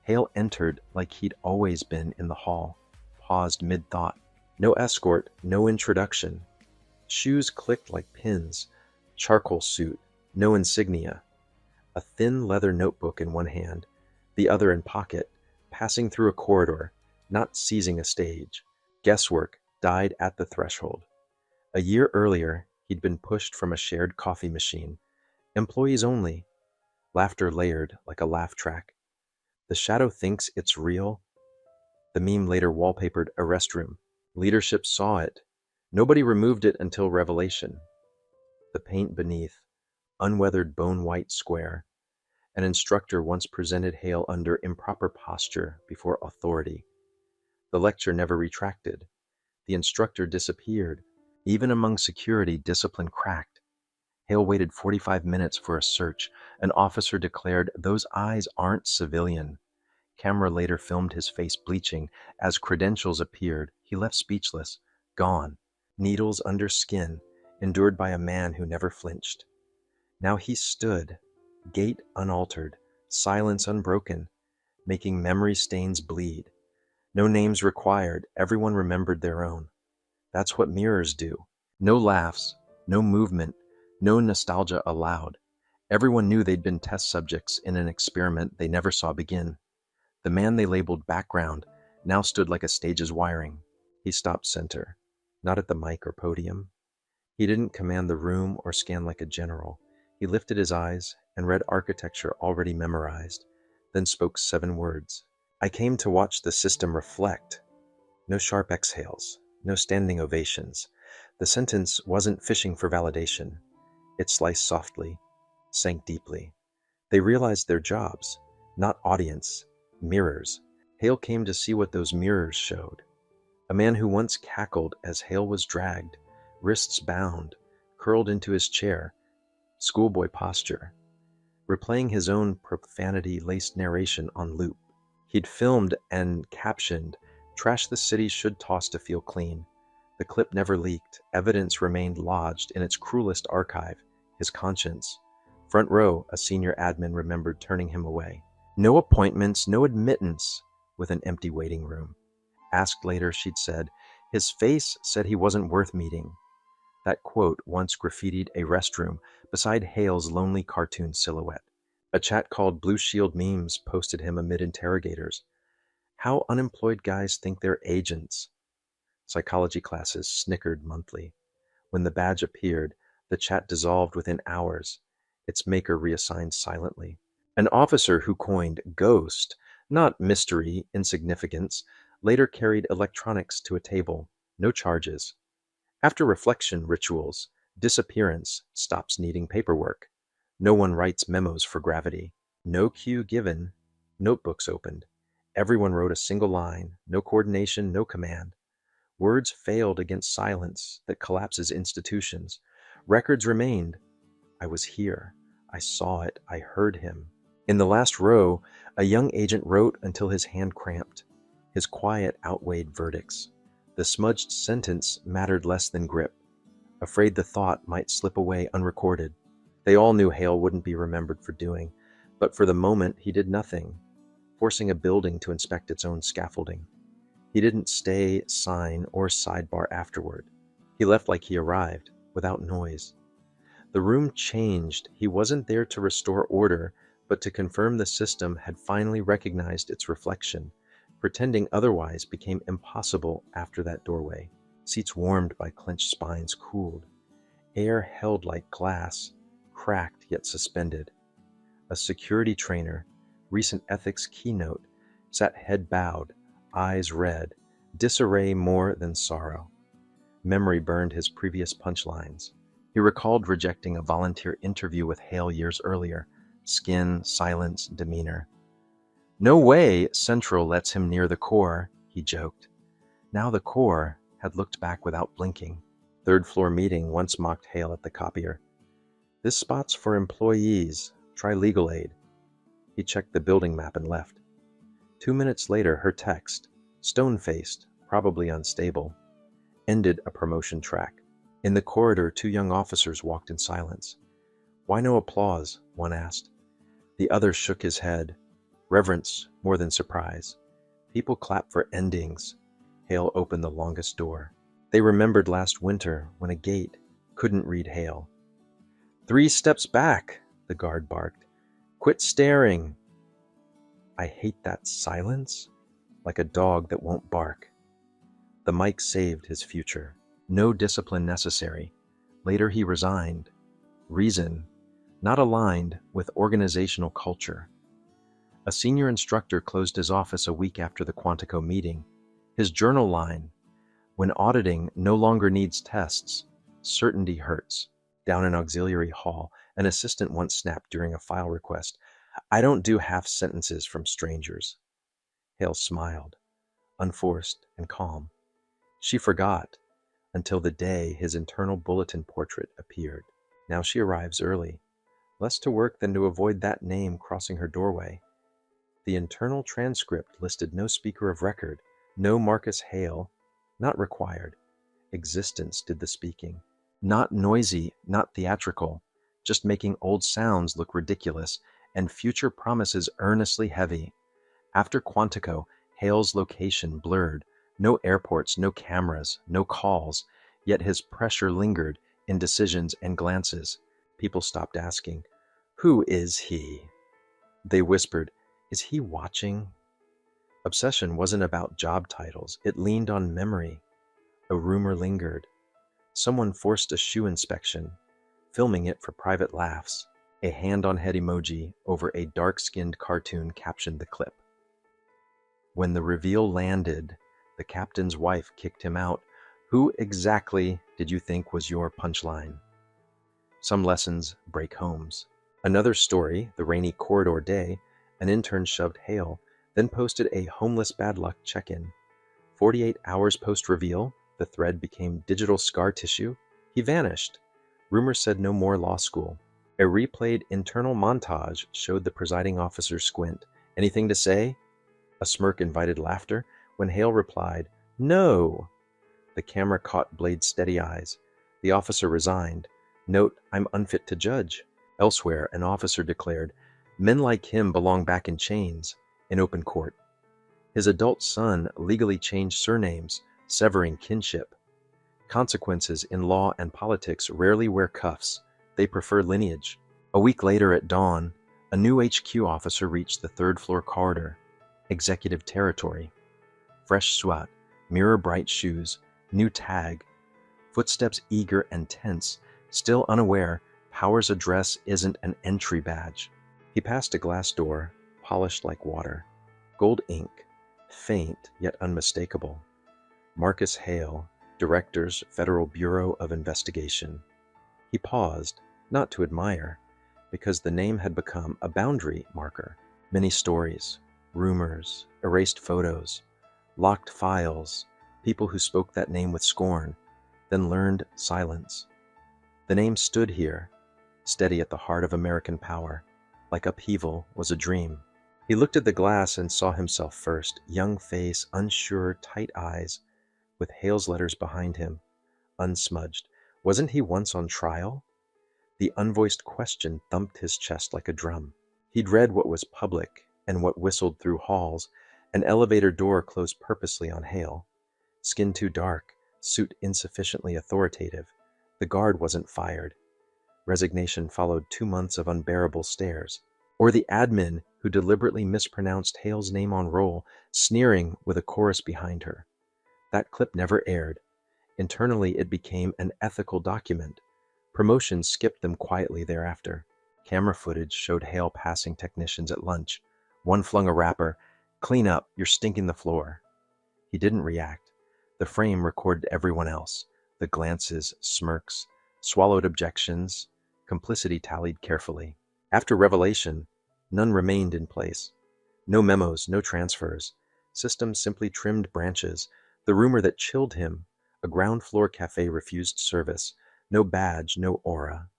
Hale entered like he'd always been in the hall, paused mid-thought. No escort, no introduction. Shoes clicked like pins. Charcoal suit, no insignia. A thin leather notebook in one hand, the other in pocket, passing through a corridor, not seizing a stage. Guesswork died at the threshold. A year earlier, he'd been pushed from a shared coffee machine. Employees only. Laughter layered like a laugh track. The shadow thinks it's real. The meme later wallpapered a restroom. Leadership saw it. Nobody removed it until revelation. The paint beneath, unweathered bone-white square. An instructor once presented Hale under improper posture before authority. The lecture never retracted. The instructor disappeared. Even among security, discipline cracked. Hale waited 45 minutes for a search. An officer declared, "Those eyes aren't civilian." Camera later filmed his face bleaching. As credentials appeared, he left speechless, gone. Needles under skin, endured by a man who never flinched. Now he stood, gait unaltered, silence unbroken, making memory stains bleed. No names required, everyone remembered their own. That's what mirrors do. No laughs, no movement, no nostalgia allowed. Everyone knew they'd been test subjects in an experiment they never saw begin. The man they labeled background now stood like a stage's wiring. He stopped center, not at the mic or podium. He didn't command the room or scan like a general. He lifted his eyes and read architecture already memorized, then spoke 7 words. I came to watch the system reflect. No sharp exhales, no standing ovations. The sentence wasn't fishing for validation. It sliced softly, sank deeply. They realized their jobs, not audience, mirrors. Hale came to see what those mirrors showed. A man who once cackled as Hale was dragged, wrists bound, curled into his chair, schoolboy posture, replaying his own profanity-laced narration on loop. He'd filmed and captioned, "Trash the city should toss to feel clean." The clip never leaked. Evidence remained lodged in its cruelest archive, his conscience. Front row, a senior admin remembered turning him away. No appointments, no admittance, with an empty waiting room. Asked later, she'd said, "His face said he wasn't worth meeting." That quote once graffitied a restroom beside Hale's lonely cartoon silhouette. A chat called Blue Shield Memes posted him amid interrogators. How unemployed guys think they're agents. Psychology classes snickered monthly. When the badge appeared, the chat dissolved within hours, its maker reassigned silently. An officer who coined ghost, not mystery, insignificance, later carried electronics to a table, no charges. After reflection rituals, disappearance stops needing paperwork. No one writes memos for gravity. No cue given, notebooks opened. Everyone wrote a single line, no coordination, no command. Words failed against silence that collapses institutions. Records remained. I was here. I saw it. I heard him. In the last row, a young agent wrote until his hand cramped. His quiet outweighed verdicts. The smudged sentence mattered less than grip, afraid the thought might slip away unrecorded. They all knew Hale wouldn't be remembered for doing, but for the moment he did nothing, forcing a building to inspect its own scaffolding. He didn't stay, sign, or sidebar afterward. He left like he arrived, without noise. The room changed. He wasn't there to restore order, but to confirm the system had finally recognized its reflection. Pretending otherwise became impossible after that doorway. Seats warmed by clenched spines cooled. Air held like glass, cracked yet suspended. A security trainer, recent ethics keynote, sat head bowed, eyes red, disarray more than sorrow. Memory burned his previous punchlines. He recalled rejecting a volunteer interview with Hale years earlier. Skin, silence, demeanor. No way Central lets him near the core, he joked. Now the core had looked back without blinking. Third floor meeting once mocked Hale at the copier. This spot's for employees. Try legal aid. He checked the building map and left. 2 minutes later, her text, stone-faced, probably unstable, ended a promotion track. In the corridor, 2 young officers walked in silence. "Why no applause?" one asked. The other shook his head. Reverence more than surprise. People clap for endings. Hale opened the longest door. They remembered last winter when a gate couldn't read Hale. "3 steps back," the guard barked. "Quit staring." I hate that silence, like a dog that won't bark. The mic saved his future. No discipline necessary. Later he resigned. Reason, not aligned with organizational culture. A senior instructor closed his office a week after the Quantico meeting. His journal line, "When auditing no longer needs tests, certainty hurts." Down in auxiliary hall, an assistant once snapped during a file request, "I don't do half sentences from strangers." Hale smiled, unforced and calm. She forgot until the day his internal bulletin portrait appeared. Now she arrives early, less to work than to avoid that name crossing her doorway. The internal transcript listed no speaker of record, no Marcus Hale, not required. Existence did the speaking. Not noisy, not theatrical, just making old sounds look ridiculous and future promises earnestly heavy. After Quantico, Hale's location blurred. No airports, no cameras, no calls, yet his pressure lingered in decisions and glances. People stopped asking, "Who is he?" They whispered, "Is he watching?" Obsession wasn't about job titles. It leaned on memory. A rumor lingered. Someone forced a shoe inspection, filming it for private laughs. A hand-on-head emoji over a dark-skinned cartoon captioned the clip. When the reveal landed, the captain's wife kicked him out. "Who exactly did you think was your punchline?" Some lessons break homes. Another story, the rainy corridor day, an intern shoved Hale, then posted a homeless bad luck check-in. 48 hours post-reveal, the thread became digital scar tissue. He vanished. Rumor said no more law school. A replayed internal montage showed the presiding officer squint. "Anything to say?" A smirk invited laughter. When Hale replied, "No." The camera caught Blade's steady eyes. The officer resigned. Note, "I'm unfit to judge." Elsewhere, an officer declared, "Men like him belong back in chains," in open court. His adult son legally changed surnames, severing kinship. Consequences in law and politics rarely wear cuffs. They prefer lineage. A week later at dawn, a new HQ officer reached the third-floor corridor. Executive territory. Fresh SWAT, mirror-bright shoes, new tag. Footsteps eager and tense, still unaware Power's address isn't an entry badge. He passed a glass door, polished like water. Gold ink, faint yet unmistakable. Marcus Hale, Directors, Federal Bureau of Investigation. He paused, not to admire, because the name had become a boundary marker. Many stories, rumors, erased photos, locked files, people who spoke that name with scorn, then learned silence. The name stood here, steady at the heart of American power, like upheaval was a dream. He looked at the glass and saw himself first, young face, unsure, tight eyes, with Hale's letters behind him, unsmudged. Wasn't he once on trial? The unvoiced question thumped his chest like a drum. He'd read what was public and what whistled through halls. An elevator door closed purposely on Hale. Skin too dark, suit insufficiently authoritative. The guard wasn't fired. Resignation followed 2 months of unbearable stares. Or the admin who deliberately mispronounced Hale's name on roll, sneering with a chorus behind her. That clip never aired. Internally, it became an ethical document. Promotions skipped them quietly thereafter. Camera footage showed Hale passing technicians at lunch. One flung a wrapper, "Clean up, you're stinking the floor." He didn't react. The frame recorded everyone else. The glances, smirks, swallowed objections, complicity tallied carefully. After revelation, none remained in place. No memos, no transfers. Systems simply trimmed branches. The rumor that chilled him, a ground-floor cafe refused service. No badge, no aura.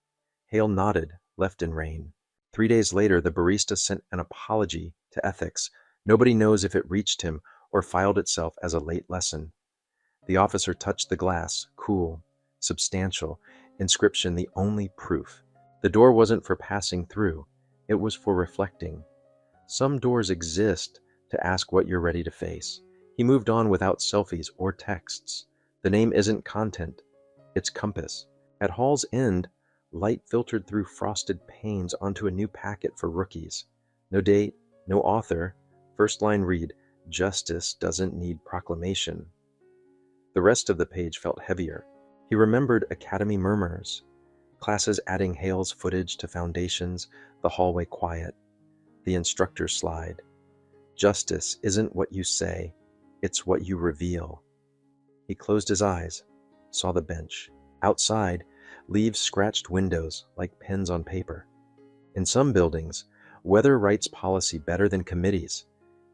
Hale nodded, left in rain. 3 days later, the barista sent an apology to ethics. Nobody knows if it reached him or filed itself as a late lesson. The officer touched the glass, cool, substantial, inscription the only proof. The door wasn't for passing through, it was for reflecting. Some doors exist to ask what you're ready to face. He moved on without selfies or texts. The name isn't content, it's compass. At Hall's End, light filtered through frosted panes onto a new packet for rookies. No date, no author. First line read, "Justice doesn't need proclamation." The rest of the page felt heavier. He remembered Academy murmurs, classes adding Hale's footage to foundations, the hallway quiet, the instructor's slide. Justice isn't what you say, it's what you reveal. He closed his eyes, saw the bench. Outside, leaves scratched windows like pens on paper. In some buildings, weather writes policy better than committees.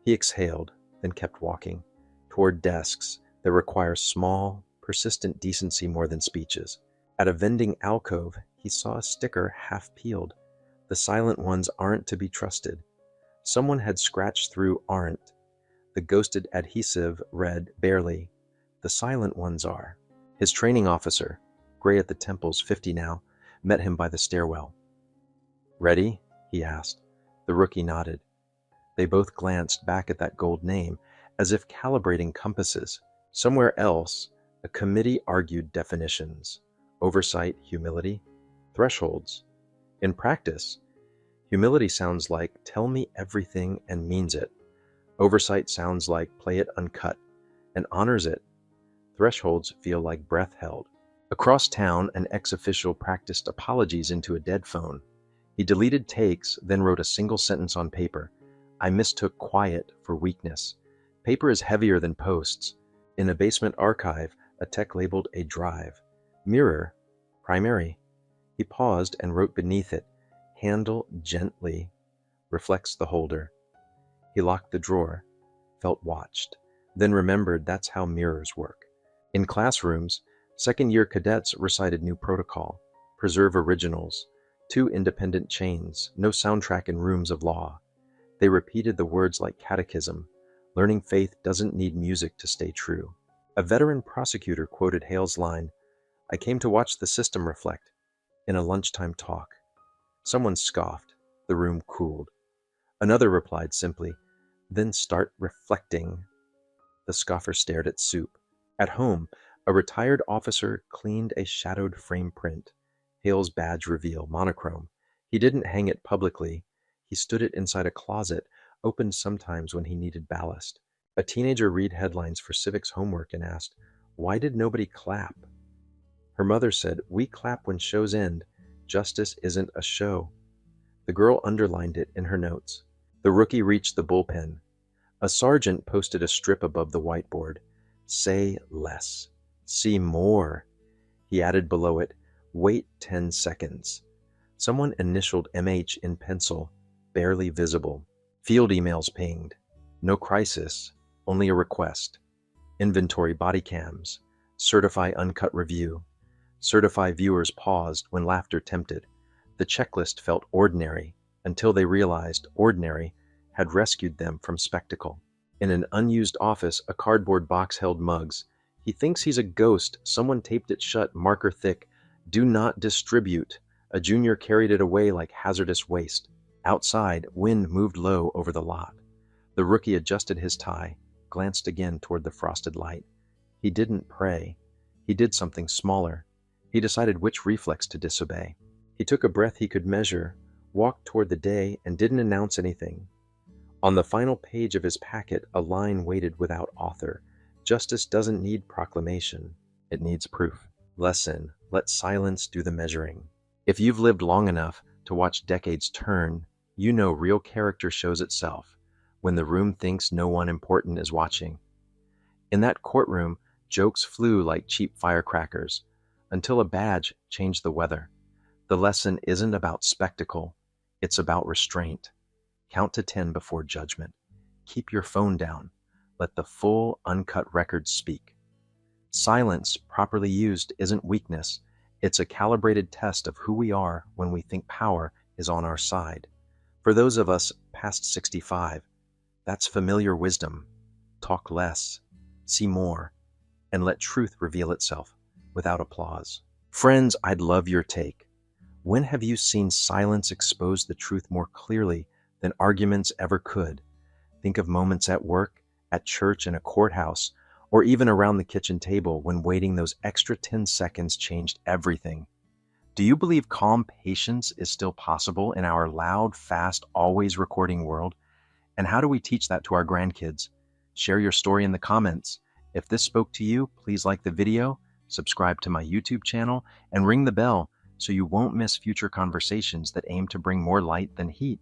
He exhaled, then kept walking, toward desks that require small, persistent decency more than speeches. At a vending alcove, he saw a sticker half peeled. The silent ones aren't to be trusted. Someone had scratched through aren't. The ghosted adhesive read barely, "The silent ones are." His training officer, gray at the temples, 50 now, met him by the stairwell. "Ready?" he asked. The rookie nodded. They both glanced back at that gold name, as if calibrating compasses. Somewhere else, a committee argued definitions. Oversight, humility, thresholds. In practice, humility sounds like "tell me everything and means it." Oversight sounds like "play it uncut" and honors it. Thresholds feel like breath held. Across town, an ex-official practiced apologies into a dead phone. He deleted takes, then wrote a single sentence on paper. "I mistook quiet for weakness." Paper is heavier than posts. In a basement archive, a tech labeled a drive. Mirror, primary. He paused and wrote beneath it, "Handle gently, reflects the holder." He locked the drawer, felt watched, then remembered that's how mirrors work. In classrooms, second-year cadets recited new protocol, preserve originals, 2 independent chains, no soundtrack in rooms of law. They repeated the words like catechism. Learning faith doesn't need music to stay true. A veteran prosecutor quoted Hale's line, "I came to watch the system reflect," in a lunchtime talk. Someone scoffed. The room cooled. Another replied simply, "Then start reflecting." The scoffer stared at soup. At home, a retired officer cleaned a shadowed frame print. Hale's badge reveal, monochrome. He didn't hang it publicly. He stood it inside a closet, opened sometimes when he needed ballast. A teenager read headlines for civics homework and asked, "Why did nobody clap?" Her mother said, "We clap when shows end. Justice isn't a show." The girl underlined it in her notes. The rookie reached the bullpen. A sergeant posted a strip above the whiteboard. "Say less. See more." He added below it, "Wait 10 seconds." Someone initialed MH in pencil, barely visible. Field emails pinged. No crisis, only a request. Inventory body cams. Certify uncut review. Certify viewers paused when laughter tempted. The checklist felt ordinary until they realized ordinary had rescued them from spectacle. In an unused office, a cardboard box held mugs. "He thinks he's a ghost. Someone taped it shut, marker thick. Do not distribute." A junior carried it away like hazardous waste. Outside, wind moved low over the lot. The rookie adjusted his tie, glanced again toward the frosted light. He didn't pray. He did something smaller. He decided which reflex to disobey. He took a breath he could measure, walked toward the day, and didn't announce anything. On the final page of his packet, a line waited without author. "Justice doesn't need proclamation. It needs proof." Lesson: let silence do the measuring. If you've lived long enough to watch decades turn, you know real character shows itself when the room thinks no one important is watching. In that courtroom, jokes flew like cheap firecrackers, until a badge changed the weather. The lesson isn't about spectacle, it's about restraint. Count to 10 before judgment. Keep your phone down. Let the full, uncut record speak. Silence, properly used, isn't weakness. It's a calibrated test of who we are when we think power is on our side. For those of us past 65, that's familiar wisdom. Talk less, see more, and let truth reveal itself without applause. Friends, I'd love your take. When have you seen silence expose the truth more clearly than arguments ever could? Think of moments at work, at church, in a courthouse, or even around the kitchen table when waiting those extra 10 seconds changed everything. Do you believe calm patience is still possible in our loud, fast, always recording world? And how do we teach that to our grandkids? Share your story in the comments. If this spoke to you, please like the video, subscribe to my YouTube channel, and ring the bell so you won't miss future conversations that aim to bring more light than heat.